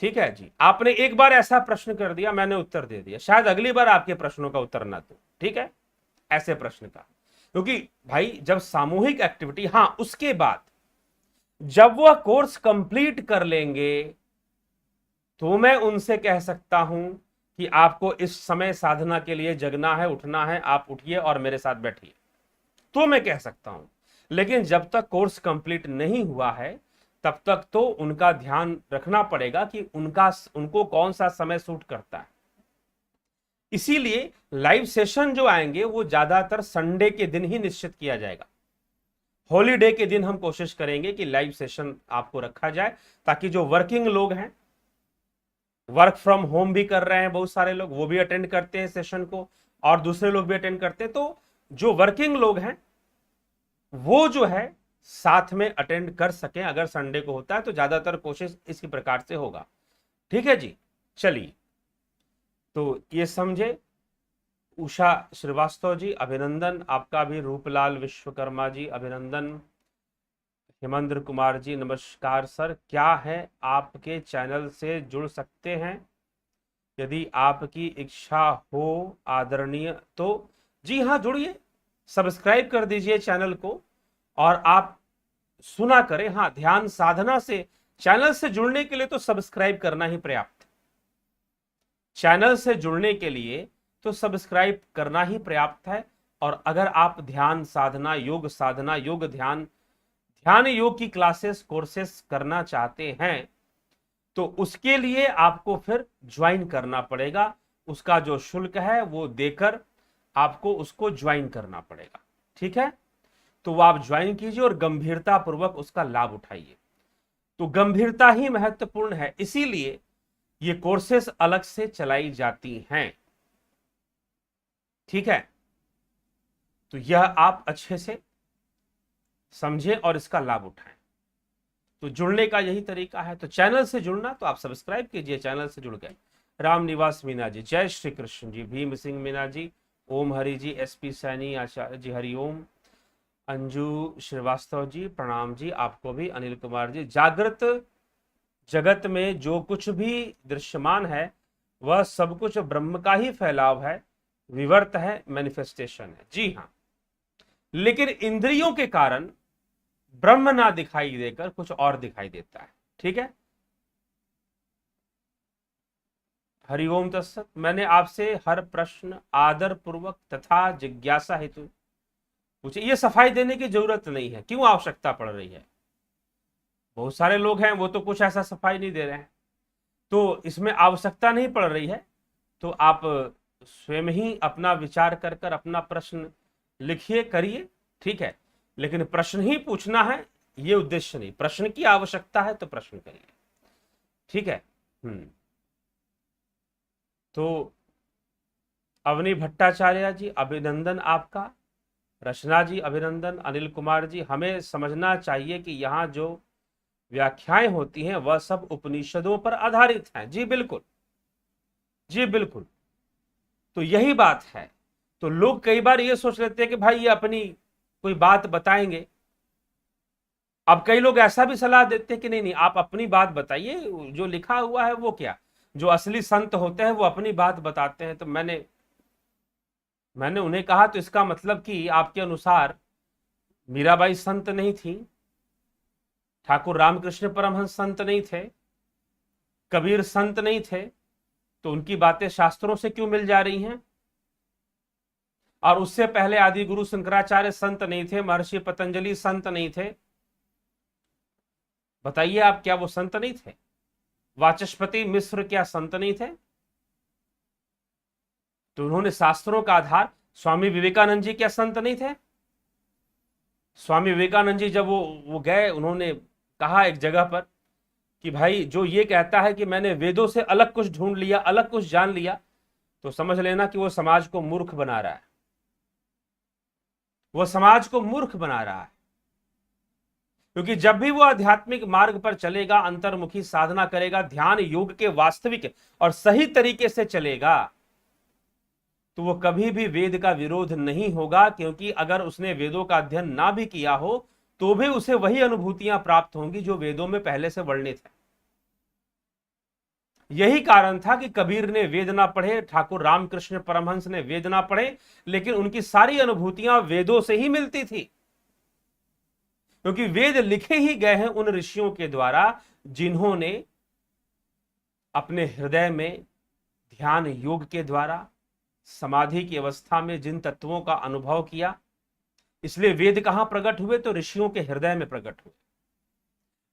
ठीक है जी, आपने एक बार ऐसा प्रश्न कर दिया, मैंने उत्तर दे दिया, शायद अगली बार आपके प्रश्नों का उत्तर ना दूं। ठीक है, ऐसे प्रश्न का, क्योंकि भाई जब सामूहिक एक्टिविटी, हां उसके बाद जब वह कोर्स कंप्लीट कर लेंगे तो मैं उनसे कह सकता हूं कि आपको इस समय साधना के लिए जगना है, उठना है, आप उठिए और मेरे साथ बैठिए, तो मैं कह सकता हूं। लेकिन जब तक कोर्स कंप्लीट नहीं हुआ है तब तक तो उनका ध्यान रखना पड़ेगा कि उनको कौन सा समय सूट करता है। इसीलिए लाइव सेशन जो आएंगे वो ज्यादातर संडे के दिन ही निश्चित किया जाएगा। हॉलीडे के दिन हम कोशिश करेंगे कि लाइव सेशन आपको रखा जाए, ताकि जो वर्किंग लोग हैं, वर्क फ्रॉम होम भी कर रहे हैं बहुत सारे लोग, वो भी अटेंड करते हैं सेशन को, और दूसरे लोग भी अटेंड करते हैं। तो जो वर्किंग लोग हैं वो जो है साथ में अटेंड कर सकें। अगर संडे को होता है तो ज्यादातर कोशिश इसी प्रकार से होगा। ठीक है जी, चलिए, तो ये समझे। उषा श्रीवास्तव जी अभिनंदन आपका भी। रूपलाल विश्वकर्मा जी अभिनंदन। हेमेंद्र कुमार जी नमस्कार सर, क्या है आपके चैनल से जुड़ सकते हैं यदि आपकी इच्छा हो आदरणीय तो। जी हाँ, जुड़िए, सब्सक्राइब कर दीजिए चैनल को और आप सुना करें। हाँ, ध्यान साधना से चैनल से जुड़ने के लिए तो सब्सक्राइब करना ही पर्याप्त। चैनल से जुड़ने के लिए तो सब्सक्राइब करना ही पर्याप्त है। और अगर आप ध्यान साधना, योग साधना, योग ध्यान, ध्यान योग की क्लासेस, कोर्सेस करना चाहते हैं तो उसके लिए आपको फिर ज्वाइन करना पड़ेगा। उसका जो शुल्क है वो देकर आपको उसको ज्वाइन करना पड़ेगा। ठीक है, तो वो आप ज्वाइन कीजिए और गंभीरता पूर्वक उसका लाभ उठाइए। तो गंभीरता ही महत्वपूर्ण है, इसीलिए ये कोर्सेस अलग से चलाई जाती हैं। ठीक है, तो यह आप अच्छे से समझें और इसका लाभ उठाएं। तो जुड़ने का यही तरीका है। तो चैनल से जुड़ना तो आप सब्सक्राइब कीजिए, चैनल से जुड़ गए। राम निवास मीना जी, जय श्री कृष्ण जी, भीम सिंह मीना जी, ओम हरि जी, एसपी सैनी आचार्य जी, हरिओम, अंजू श्रीवास्तव जी, प्रणाम जी आपको भी, अनिल कुमार जी। जागृत जगत में जो कुछ भी दृश्यमान है वह सब कुछ ब्रह्म का ही फैलाव है, विवर्त है, मैनिफेस्टेशन है। जी हाँ, लेकिन इंद्रियों के कारण ब्रह्म ना दिखाई देकर कुछ और दिखाई देता है। ठीक है, हरिओम तत्सत। मैंने आपसे हर प्रश्न आदर पूर्वक तथा जिज्ञासा हेतु पूछे। ये सफाई देने की जरूरत नहीं है, क्यों आवश्यकता पड़ रही है? बहुत सारे लोग हैं वो तो कुछ ऐसा सफाई नहीं दे रहे हैं, तो इसमें आवश्यकता नहीं पड़ रही है। तो आप स्वयं ही अपना विचार कर कर अपना प्रश्न लिखिए, करिए। ठीक है, लेकिन प्रश्न ही पूछना है ये उद्देश्य नहीं। प्रश्न की आवश्यकता है तो प्रश्न करिए। ठीक है। तो अवनी भट्टाचार्य जी अभिनंदन आपका, रचना जी अभिनंदन, अनिल कुमार जी। हमें समझना चाहिए कि यहाँ जो व्याख्याएं होती हैं वह सब उपनिषदों पर आधारित हैं। जी बिल्कुल, जी बिल्कुल, तो यही बात है। तो लोग कई बार ये सोच लेते हैं कि भाई ये अपनी कोई बात बताएंगे। अब कई लोग ऐसा भी सलाह देते हैं कि नहीं नहीं, आप अपनी बात बताइए, जो लिखा हुआ है वो क्या। जो असली संत होते हैं वो अपनी बात बताते हैं। तो मैंने उन्हें कहा तो इसका मतलब कि आपके अनुसार मीराबाई संत नहीं थी, ठाकुर रामकृष्ण परमहंस संत नहीं थे, कबीर संत नहीं थे, तो उनकी बातें शास्त्रों से क्यों मिल जा रही हैं? और उससे पहले आदि गुरु शंकराचार्य संत नहीं थे, महर्षि पतंजलि संत नहीं थे। बताइए आप, क्या वो संत नहीं थे? वाचस्पति मिश्र क्या संत नहीं थे? तो उन्होंने शास्त्रों का आधार, स्वामी विवेकानंद जी क्या संत नहीं थे? स्वामी विवेकानंद जी जब वो गए, उन्होंने कहा एक जगह पर कि भाई जो ये कहता है कि मैंने वेदों से अलग कुछ ढूंढ लिया, अलग कुछ जान लिया, तो समझ लेना कि वो समाज को मूर्ख बना रहा है। वो समाज को मूर्ख बना रहा है, क्योंकि जब भी वो आध्यात्मिक मार्ग पर चलेगा, अंतर्मुखी साधना करेगा, ध्यान योग के वास्तविक और सही तरीके से चलेगा, तो वो कभी भी वेद का विरोध नहीं होगा। क्योंकि अगर उसने वेदों का अध्ययन ना भी किया हो तो भी उसे वही अनुभूतियां प्राप्त होंगी जो वेदों में पहले से वर्णित है। यही कारण था कि कबीर ने वेद ना पढ़े, ठाकुर रामकृष्ण परमहंस ने वेद ना पढ़े, लेकिन उनकी सारी अनुभूतियां वेदों से ही मिलती थी। क्योंकि वेद लिखे ही गए हैं उन ऋषियों के द्वारा जिन्होंने अपने हृदय में ध्यान योग के द्वारा समाधि की अवस्था में जिन तत्वों का अनुभव किया। इसलिए वेद कहां प्रकट हुए? तो ऋषियों के हृदय में प्रकट हुए।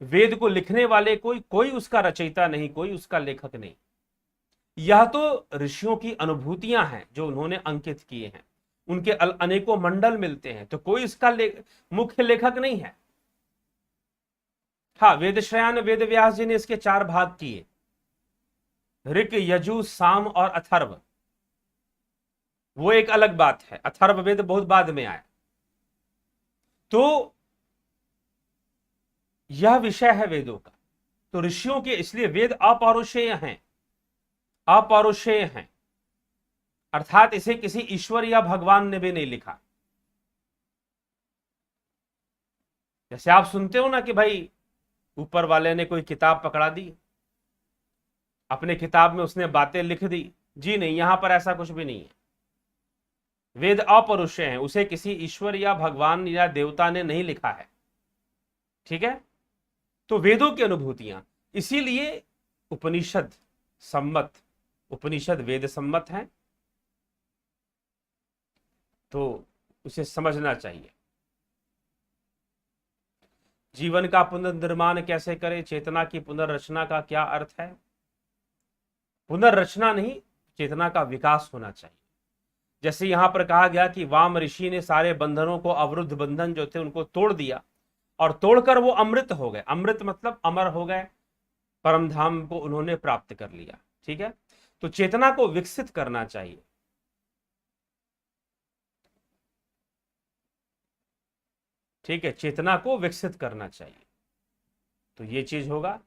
वेद को लिखने वाले कोई उसका रचयिता नहीं, कोई उसका लेखक नहीं। यह तो ऋषियों की अनुभूतियां हैं जो उन्होंने अंकित किए हैं। उनके अनेकों मंडल मिलते हैं, तो कोई इसका मुख्य लेखक नहीं है। हाँ, वेदश्रयान वेद व्यास जी ने इसके 4 भाग किए, ऋक, यजु, साम और अथर्व। वो एक अलग बात है, अथर्व वेद बहुत बाद में आया। तो यह विषय है वेदों का। तो ऋषियों के, इसलिए वेद अपौरुषेय हैं, अपौरुषेय हैं, अर्थात इसे किसी ईश्वर या भगवान ने भी नहीं लिखा। जैसे आप सुनते हो ना कि भाई ऊपर वाले ने कोई किताब पकड़ा दी, अपने किताब में उसने बातें लिख दी। जी नहीं, यहां पर ऐसा कुछ भी नहीं है। वेद अपौरुषेय हैं, उसे किसी ईश्वर या भगवान या देवता ने नहीं लिखा है। ठीक है, तो वेदों की अनुभूतियां, इसीलिए उपनिषद सम्मत उपनिषद वेद सम्मत हैं, तो उसे समझना चाहिए। जीवन का पुनर्निर्माण कैसे करें, चेतना की पुनर्रचना का क्या अर्थ है? पुनर्रचना नहीं, चेतना का विकास होना चाहिए। जैसे यहां पर कहा गया कि वाम ऋषि ने सारे बंधनों को, अवरुद्ध बंधन जो थे उनको तोड़ दिया, और तोड़कर वो अमृत हो गए। अमृत मतलब अमर हो गए, परम धाम को उन्होंने प्राप्त कर लिया। ठीक है, तो चेतना को विकसित करना चाहिए। ठीक है, चेतना को विकसित करना चाहिए, तो ये चीज होगा।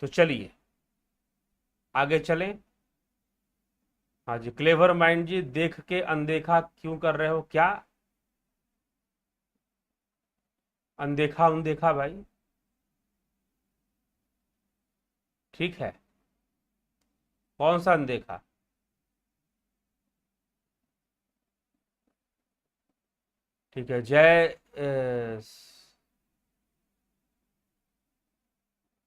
तो चलिए आगे चलें। हाँ जी, क्लेवर माइंड जी, देख के अनदेखा क्यों कर रहे हो? क्या अनदेखा उनदेखा भाई? ठीक है, कौन सा अनदेखा? ठीक है, जय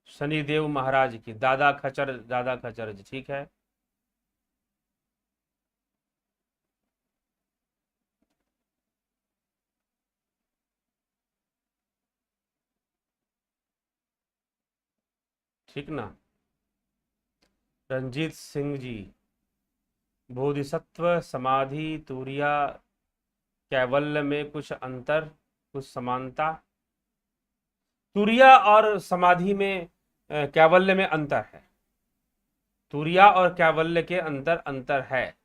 शनिदेव महाराज की, दादा खचर, दादा खचर जी, ठीक है। ठीक ना, रंजीत सिंह जी, बोधिसत्व समाधि तुरिया कैवल्य में कुछ अंतर, कुछ समानता? तुरिया और समाधि में कैवल्य में अंतर है। तुरिया और कैवल्य के अंदर अंतर है।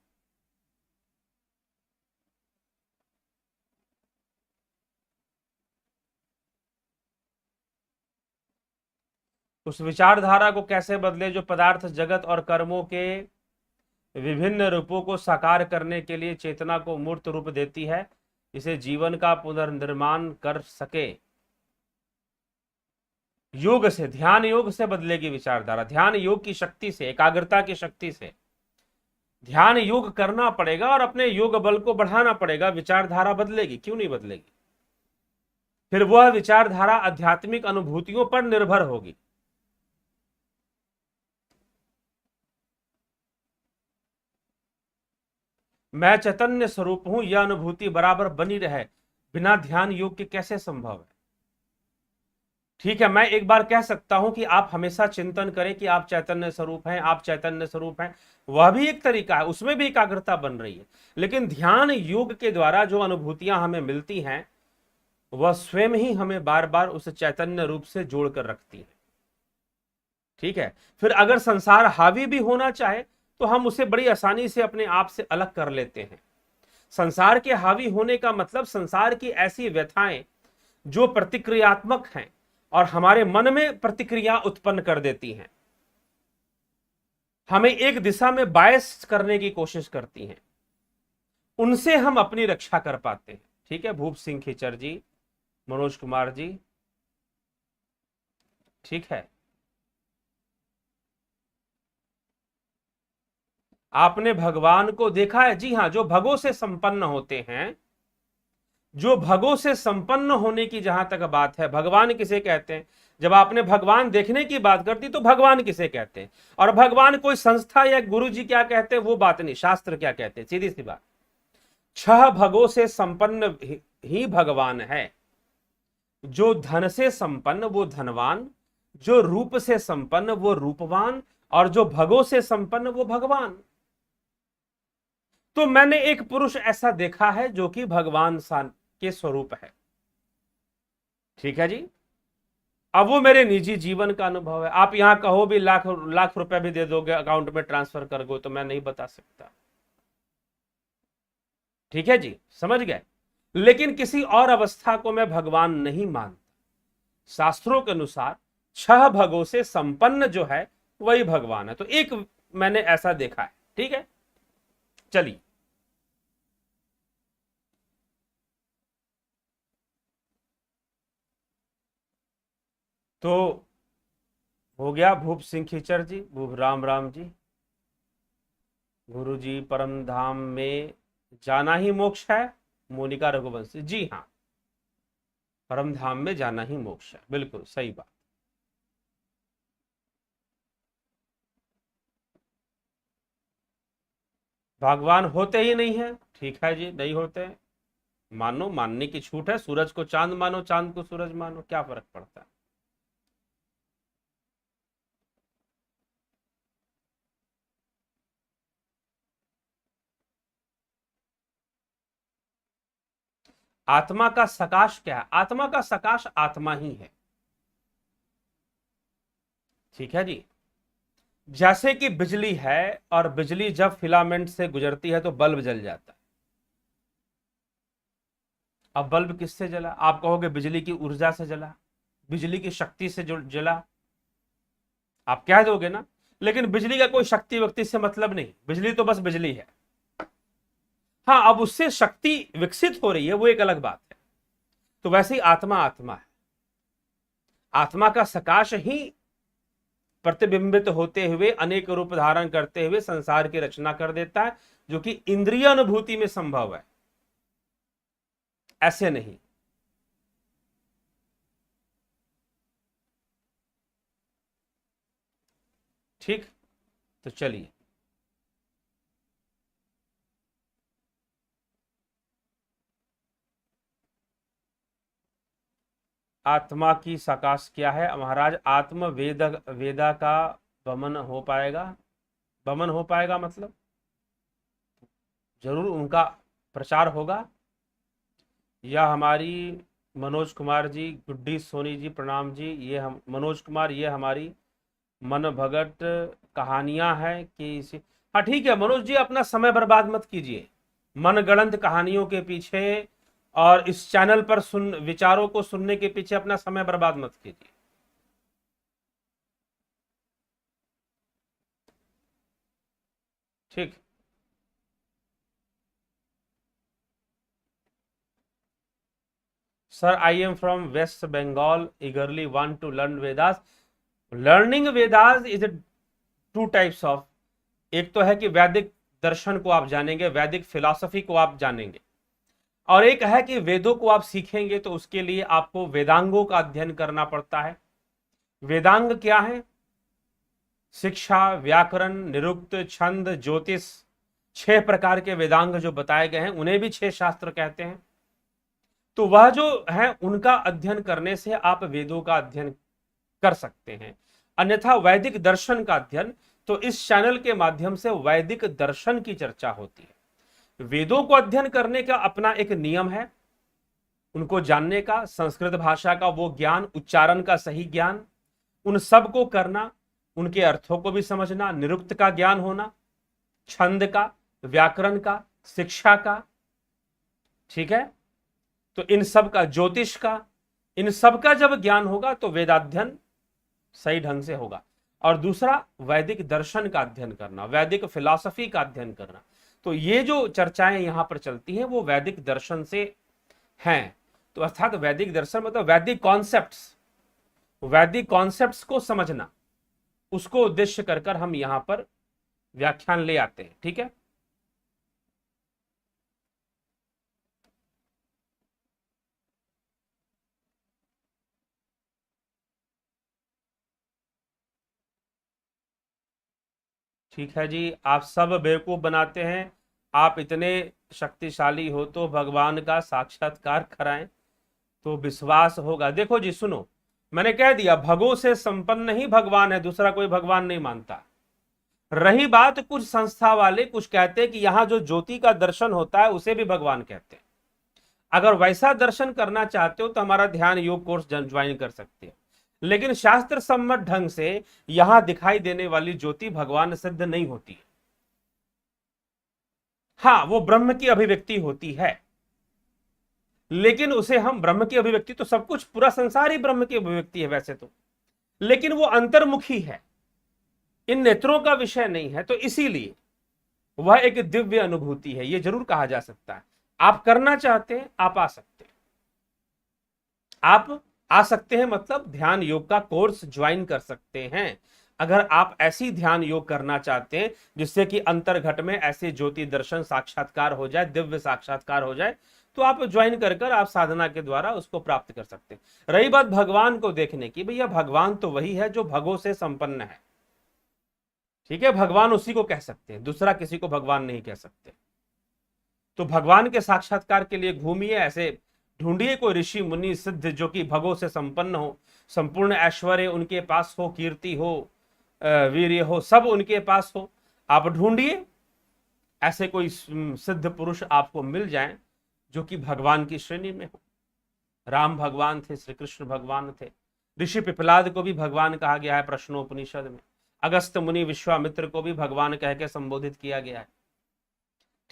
उस विचारधारा को कैसे बदले जो पदार्थ जगत और कर्मों के विभिन्न रूपों को साकार करने के लिए चेतना को मूर्त रूप देती है, इसे जीवन का पुनर्निर्माण कर सके। योग से, ध्यान योग से बदलेगी विचारधारा। ध्यान योग की शक्ति से, एकाग्रता की शक्ति से ध्यान योग करना पड़ेगा और अपने योग बल को बढ़ाना पड़ेगा। विचारधारा बदलेगी, क्यों नहीं बदलेगी? फिर वह विचारधारा आध्यात्मिक अनुभूतियों पर निर्भर होगी। मैं चैतन्य स्वरूप हूं, यह अनुभूति बराबर बनी रहे बिना ध्यान योग के कैसे संभव है? ठीक है, मैं एक बार कह सकता हूं कि आप हमेशा चिंतन करें कि आप चैतन्य स्वरूप हैं, आप चैतन्य स्वरूप हैं, वह भी एक तरीका है, उसमें भी एकाग्रता बन रही है। लेकिन ध्यान योग के द्वारा जो अनुभूतियां हमें मिलती हैं, वह स्वयं ही हमें बार बार उस चैतन्य रूप से जोड़कर रखती है। ठीक है, फिर अगर संसार हावी भी होना चाहे तो हम उसे बड़ी आसानी से अपने आप से अलग कर लेते हैं। संसार के हावी होने का मतलब संसार की ऐसी व्यथाएं जो प्रतिक्रियात्मक हैं और हमारे मन में प्रतिक्रिया उत्पन्न कर देती हैं, हमें एक दिशा में बायस करने की कोशिश करती हैं, उनसे हम अपनी रक्षा कर पाते हैं। ठीक है, भूप सिंह खिचर जी, मनोज कुमार जी, ठीक है। आपने भगवान को देखा है? जी हां, जो भगों से संपन्न होते हैं, जो भगों से संपन्न होने की जहां तक बात है, भगवान किसे कहते हैं? जब आपने भगवान देखने की बात करती तो भगवान किसे कहते हैं? और भगवान कोई संस्था या गुरु जी क्या कहते हैं वो बात नहीं, शास्त्र क्या कहते हैं, सीधी सी बात। छह भगों से संपन्न ही भगवान है। जो धन से संपन्न वो धनवान, जो रूप से संपन्न वो रूपवान, और जो भगों से संपन्न वो भगवान। तो मैंने एक पुरुष ऐसा देखा है जो कि भगवान के स्वरूप है। ठीक है जी, अब वो मेरे निजी जीवन का अनुभव है। आप यहां कहो भी लाख लाख रुपए भी दे दोगे, अकाउंट में ट्रांसफर कर दो, तो मैं नहीं बता सकता। ठीक है जी, समझ गए? लेकिन किसी और अवस्था को मैं भगवान नहीं मानता। शास्त्रों के अनुसार छह भगों से संपन्न जो है वही भगवान है। तो एक मैंने ऐसा देखा है। ठीक है, चलिए तो हो गया। भूप सिंह खिचर जी, भूप राम राम जी, गुरु जी, परम धाम में जाना ही मोक्ष है। मोनिका रघुवंशी जी, हाँ, परम धाम में जाना ही मोक्ष है, बिल्कुल सही बात। भगवान होते ही नहीं है, ठीक है जी, नहीं होते हैं, मानो, मानने की छूट है। सूरज को चांद मानो, चांद को सूरज मानो, क्या फर्क पड़ता है। आत्मा का सकाश क्या है? आत्मा का सकाश आत्मा ही है, ठीक है जी। जैसे कि बिजली है, और बिजली जब फिलामेंट से गुजरती है तो बल्ब जल जाता है। अब बल्ब किससे जला? आप कहोगे बिजली की ऊर्जा से जला, बिजली की शक्ति से जो जला, आप कह दोगे ना। लेकिन बिजली का कोई शक्ति व्यक्ति से मतलब नहीं, बिजली तो बस बिजली है। हाँ, अब उससे शक्ति विकसित हो रही है, वो एक अलग बात है। तो वैसे ही आत्मा आत्मा है, आत्मा का सकाश ही प्रतिबिंबित होते हुए अनेक रूप धारण करते हुए संसार की रचना कर देता है, जो कि इंद्रिय अनुभूति में संभव है, ऐसे नहीं। ठीक, तो चलिए, आत्मा की सकाश क्या है महाराज? आत्म वेद, वेदा का वमन हो पाएगा, वमन हो पाएगा मतलब जरूर उनका प्रचार होगा। यह हमारी मनोज कुमार जी, गुड्डी सोनी जी प्रणाम जी, ये हम मनोज कुमार, ये हमारी मन भगत कहानियां हैं कि हाँ ठीक है मनोज जी, अपना समय बर्बाद मत कीजिए मनगढ़ंत कहानियों के पीछे, और इस चैनल पर सुन विचारों को सुनने के पीछे अपना समय बर्बाद मत कीजिए। ठीक। Sir, I am from West Bengal, eagerly want to learn Vedas. Learning Vedas is two types of, एक तो है कि वैदिक दर्शन को आप जानेंगे, वैदिक फिलॉसफी को आप जानेंगे, और एक है कि वेदों को आप सीखेंगे तो उसके लिए आपको वेदांगों का अध्ययन करना पड़ता है। वेदांग क्या है? शिक्षा, व्याकरण, निरुक्त, छंद, ज्योतिष, 6 प्रकार के वेदांग जो बताए गए हैं उन्हें भी 6 शास्त्र कहते हैं। तो वह जो है उनका अध्ययन करने से आप वेदों का अध्ययन कर सकते हैं। अन्यथा वैदिक दर्शन का अध्ययन, तो इस चैनल के माध्यम से वैदिक दर्शन की चर्चा होती है। वेदों को अध्ययन करने का अपना एक नियम है, उनको जानने का, संस्कृत भाषा का वो ज्ञान, उच्चारण का सही ज्ञान, उन सब को करना, उनके अर्थों को भी समझना, निरुक्त का ज्ञान होना, छंद का, व्याकरण का, शिक्षा का, ठीक है। तो इन सब का, ज्योतिष का, इन सब का जब ज्ञान होगा तो वेदाध्ययन सही ढंग से होगा। और दूसरा वैदिक दर्शन का अध्ययन करना, वैदिक फिलॉसफी का अध्ययन करना। तो ये जो चर्चाएं यहां पर चलती हैं वो वैदिक दर्शन से हैं। तो अर्थात वैदिक दर्शन मतलब वैदिक कॉन्सेप्ट्स, वैदिक कॉन्सेप्ट्स को समझना, उसको उद्देश्य कर कर हम यहां पर व्याख्यान ले आते हैं, ठीक है। ठीक है जी, आप सब बेवकूफ बनाते हैं, आप इतने शक्तिशाली हो तो भगवान का साक्षात्कार कराएं तो विश्वास होगा। देखो जी सुनो, मैंने कह दिया भगों से संपन्न ही भगवान है, दूसरा कोई भगवान नहीं मानता। रही बात, कुछ संस्था वाले कुछ कहते हैं कि यहां जो ज्योति का दर्शन होता है उसे भी भगवान कहते हैं। अगर वैसा दर्शन करना चाहते हो तो हमारा ध्यान योग कोर्स ज्वाइन कर सकते हैं। लेकिन शास्त्र सम्मत ढंग से यहां दिखाई देने वाली ज्योति भगवान सिद्ध नहीं होती है। हाँ, वो ब्रह्म की अभिव्यक्ति होती है, लेकिन उसे हम ब्रह्म की अभिव्यक्ति, तो सब कुछ पूरा संसार ही ब्रह्म की अभिव्यक्ति है वैसे तो, लेकिन वो अंतर्मुखी है, इन नेत्रों का विषय नहीं है, तो इसीलिए वह एक दिव्य अनुभूति है, ये जरूर कहा जा सकता है। आप करना चाहते हैं, आप आ सकते हैं, आप आ सकते हैं मतलब ध्यान योग का कोर्स ज्वाइन कर सकते हैं। अगर आप ऐसी ध्यान योग करना चाहते हैं जिससे कि अंतर्घट में ऐसे ज्योति दर्शन साक्षात्कार हो जाए, दिव्य साक्षात्कार हो जाए, तो आप ज्वाइन कर कर आप साधना के द्वारा उसको प्राप्त कर सकते हैं। रही बात भगवान को देखने की, भैया भगवान तो वही है जो भगों से संपन्न है। ठीक है, भगवान उसी को कह सकते हैं, दूसरा किसी को भगवान नहीं कह सकते। तो भगवान के साक्षात्कार के लिए घूमिए, ऐसे ढूंढिए कोई ऋषि मुनि सिद्ध जो कि भगों से संपन्न हो, संपूर्ण ऐश्वर्य उनके पास हो, कीर्ति हो, वीर्य हो, सब उनके पास हो। आप ढूंढिए ऐसे कोई सिद्ध पुरुष आपको मिल जाएं जो कि भगवान की श्रेणी में हो। राम भगवान थे, श्री कृष्ण भगवान थे, ऋषि पिपलाद को भी भगवान कहा गया है प्रश्नोपनिषद में, अगस्त मुनि विश्वामित्र को भी भगवान कह के संबोधित किया गया है।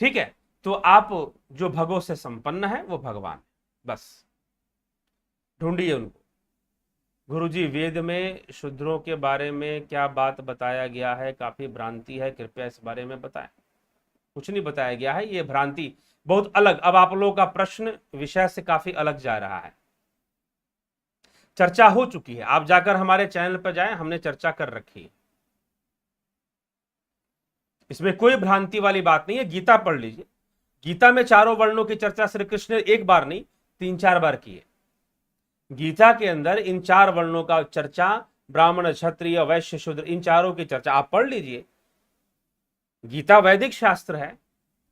ठीक है, तो आप जो भगों से संपन्न है वो भगवान, बस ढूंढिए उनको। गुरुजी, वेद में शूद्रों के बारे में क्या बात बताया गया है? काफी भ्रांति है, कृपया इस बारे में बताएं। कुछ नहीं बताया गया है, ये भ्रांति बहुत अलग। अब आप लोगों का प्रश्न विषय से काफी अलग जा रहा है। चर्चा हो चुकी है, आप जाकर हमारे चैनल पर जाएं, हमने चर्चा कर रखी है, इसमें कोई भ्रांति वाली बात नहीं है। गीता पढ़ लीजिए, गीता में चारों वर्णों की चर्चा श्री कृष्ण ने एक बार नहीं 3-4 बार की है। गीता के अंदर इन 4 वर्णों का चर्चा, ब्राह्मण क्षत्रिय वैश्य शूद्र, इन चारों की चर्चा आप पढ़ लीजिए। गीता वैदिक शास्त्र है,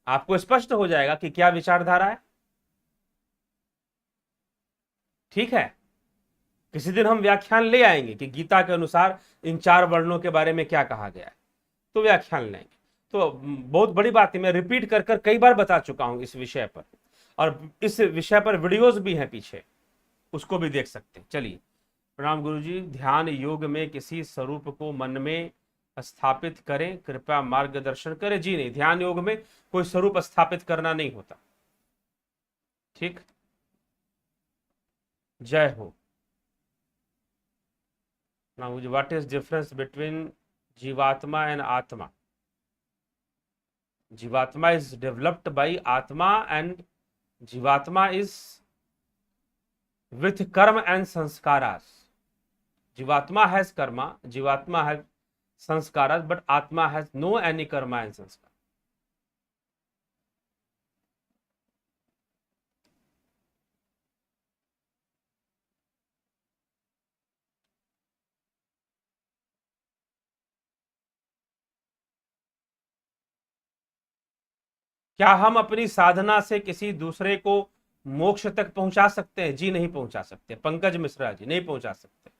आपको स्पष्ट हो जाएगा कि क्या विचारधारा है। ठीक है, किसी दिन हम व्याख्यान ले आएंगे कि गीता के अनुसार इन 4 वर्णों के बारे में क्या कहा गया है, तो व्याख्यान लेंगे। तो बहुत बड़ी बात है, मैं रिपीट कर कर कई बार बता चुका हूं इस विषय पर, और इस विषय पर वीडियोस भी हैं पीछे, उसको भी देख सकते हैं। चलिए, प्रणाम गुरुजी। ध्यान योग में किसी स्वरूप को मन में स्थापित करें, कृपया मार्गदर्शन करें। जी नहीं, ध्यान योग में कोई स्वरूप स्थापित करना नहीं होता। ठीक, जय हो। Now, what is difference between Jivatma and Atma? Jivatma is developed by Atma and Jivatma is with karma and sanskaras. Jivatma has karma, Jivatma has sanskaras, but Atma has no any karma and sanskar. क्या हम अपनी साधना से किसी दूसरे को मोक्ष तक पहुंचा सकते हैं? जी नहीं पहुंचा सकते। पंकज मिश्रा जी, नहीं पहुंचा सकते।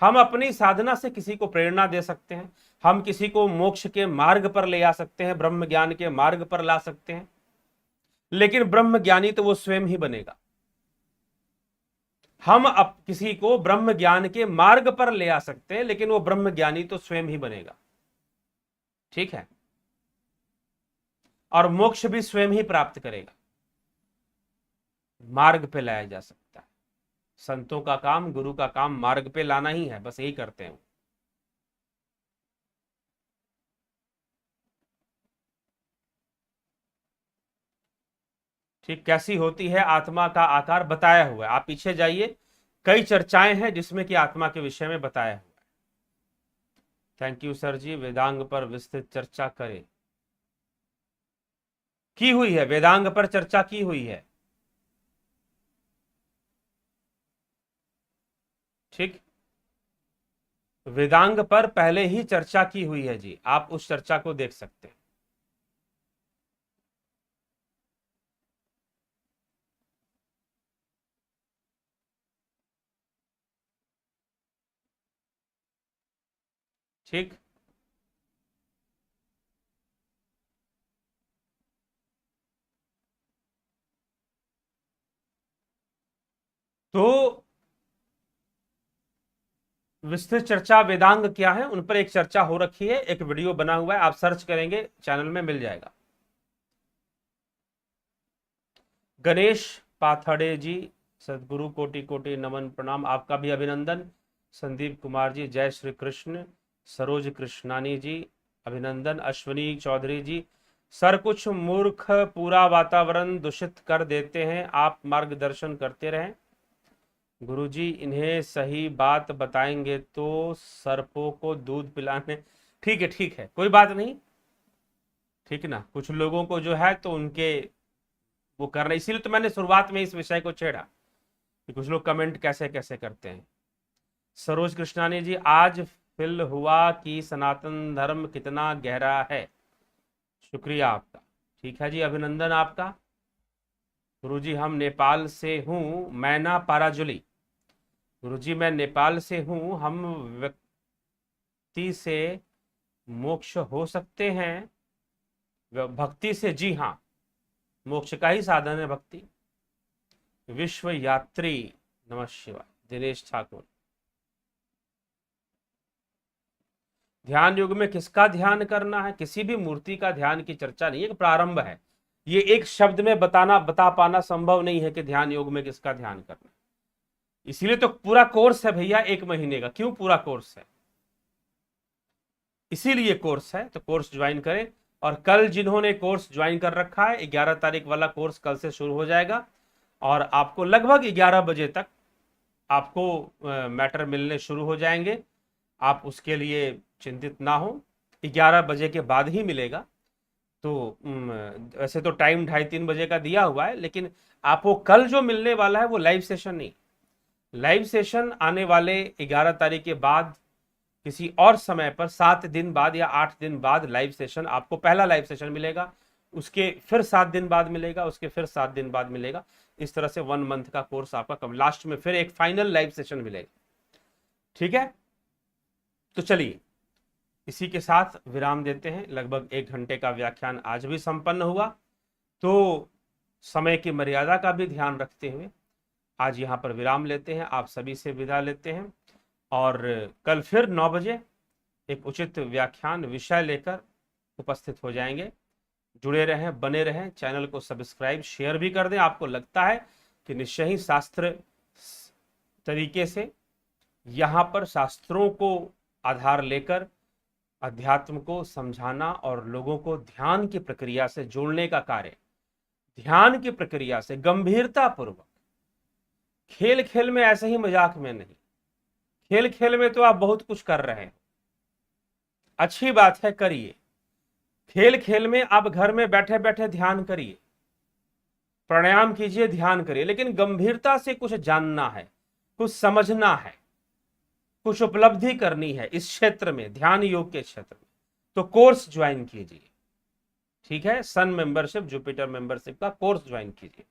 हम अपनी साधना से किसी को प्रेरणा दे सकते हैं, हम किसी को मोक्ष के मार्ग पर ले आ सकते हैं, ब्रह्म ज्ञान के मार्ग पर ला सकते हैं, लेकिन ब्रह्म ज्ञानी तो वो स्वयं ही बनेगा। हम अब किसी को ब्रह्म ज्ञान के मार्ग पर ले आ सकते हैं, लेकिन वो ब्रह्म ज्ञानी तो स्वयं ही बनेगा। ठीक है, और मोक्ष भी स्वयं ही प्राप्त करेगा, मार्ग पे लाया जा सकता है। संतों का काम, गुरु का काम मार्ग पे लाना ही है, बस यही करते हैं। ठीक, कैसी होती है आत्मा का आकार? बताया हुआ है, आप पीछे जाइए, कई चर्चाएं हैं जिसमें कि आत्मा के विषय में बताया हुआ है। थैंक यू सर जी। वेदांग पर विस्तृत चर्चा करें, की हुई है, वेदांग पर चर्चा की हुई है। ठीक, वेदांग पर पहले ही चर्चा की हुई है जी, आप उस चर्चा को देख सकते हैं। ठीक, तो विस्तृत चर्चा वेदांग क्या है उन पर एक चर्चा हो रखी है, एक वीडियो बना हुआ है, आप सर्च करेंगे चैनल में मिल जाएगा। गणेश पाथड़े जी, सदगुरु कोटि कोटि नमन प्रणाम, आपका भी अभिनंदन। संदीप कुमार जी, जय श्री कृष्ण। सरोज कृष्णानी जी, अभिनंदन। अश्विनी चौधरी जी, सर कुछ मूर्ख पूरा वातावरण दूषित कर देते हैं, आप मार्गदर्शन करते रहें। गुरुजी, इन्हें सही बात बताएंगे तो सर्पों को दूध पिलाने। ठीक है, ठीक है, कोई बात नहीं। ठीक ना, कुछ लोगों को जो है तो उनके वो करना, इसीलिए तो मैंने शुरुआत में इस विषय को छेड़ा कि कुछ लोग कमेंट कैसे कैसे करते हैं। सरोज कृष्णानी जी, आज फिल हुआ कि सनातन धर्म कितना गहरा है। शुक्रिया आपका। ठीक है जी, अभिनंदन आपका। गुरुजी हम नेपाल से हूँ, मैना पाराजुली। गुरुजी मैं नेपाल से हूँ, हम व्यक्ति से मोक्ष हो सकते हैं? भक्ति से जी हाँ, मोक्ष का ही साधन है भक्ति। विश्व यात्री, नमः शिवाय। दिनेश ठाकुर, ध्यान युग में किसका ध्यान करना है? किसी भी मूर्ति का ध्यान की चर्चा नहीं है, एक प्रारंभ है। ये एक शब्द में बता पाना संभव नहीं है कि ध्यान योग में किसका ध्यान करना है। इसीलिए तो पूरा कोर्स है भैया, 1 महीने का। क्यों पूरा कोर्स है? इसीलिए कोर्स है, तो कोर्स ज्वाइन करें। और कल जिन्होंने कोर्स ज्वाइन कर रखा है, 11 तारीख वाला कोर्स कल से शुरू हो जाएगा और आपको लगभग 11 बजे तक आपको मैटर मिलने शुरू हो जाएंगे। आप उसके लिए चिंतित ना हो, 11 बजे के बाद ही मिलेगा। तो वैसे तो टाइम 2:30-3 बजे का दिया हुआ है, लेकिन आपको कल जो मिलने वाला है वो लाइव सेशन नहीं। लाइव सेशन आने वाले 11 तारीख के बाद किसी और समय पर 7 दिन बाद या 8 दिन बाद लाइव सेशन, आपको पहला लाइव सेशन मिलेगा, उसके फिर 7 दिन बाद मिलेगा, उसके फिर 7 दिन बाद मिलेगा। इस तरह से 1 मंथ का कोर्स आपका कब लास्ट में फिर एक फाइनल लाइव सेशन मिलेगा। ठीक है, तो चलिए इसी के साथ विराम देते हैं। लगभग 1 घंटे का व्याख्यान आज भी संपन्न हुआ। तो समय की मर्यादा का भी ध्यान रखते हुए आज यहाँ पर विराम लेते हैं, आप सभी से विदा लेते हैं। और कल फिर 9 बजे एक उचित व्याख्यान विषय लेकर उपस्थित हो जाएंगे। जुड़े रहें, बने रहें, चैनल को सब्सक्राइब शेयर भी कर दें। आपको लगता है कि निश्चय ही शास्त्र तरीके से यहाँ पर शास्त्रों को आधार लेकर अध्यात्म को समझाना और लोगों को ध्यान की प्रक्रिया से जोड़ने का कार्य, ध्यान की प्रक्रिया से गंभीरता पूर्वक, खेल खेल में, ऐसे ही मजाक में नहीं। खेल खेल में तो आप बहुत कुछ कर रहे हैं, अच्छी बात है, करिए। खेल खेल में आप घर में बैठे बैठे ध्यान करिए, प्राणायाम कीजिए, ध्यान करिए, लेकिन गंभीरता से कुछ जानना है, कुछ समझना है, कुछ उपलब्धि करनी है इस क्षेत्र में, ध्यान योग के क्षेत्र में, तो कोर्स ज्वाइन कीजिए। ठीक है, सन मेंबरशिप, जुपिटर मेंबरशिप का कोर्स ज्वाइन कीजिए।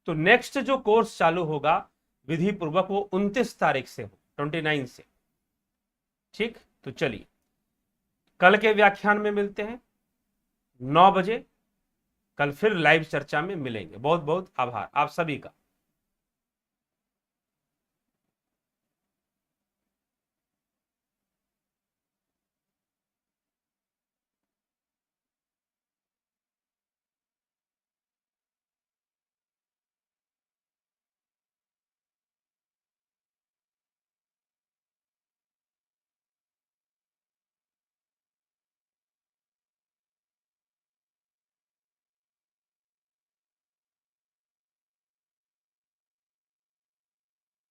तो नेक्स्ट जो कोर्स चालू होगा विधि पूर्वक वो 29 तारीख से हो, 29 से। ठीक, तो चलिए कल के व्याख्यान में मिलते हैं 9 बजे। कल फिर लाइव चर्चा में मिलेंगे। बहुत बहुत आभार आप सभी का।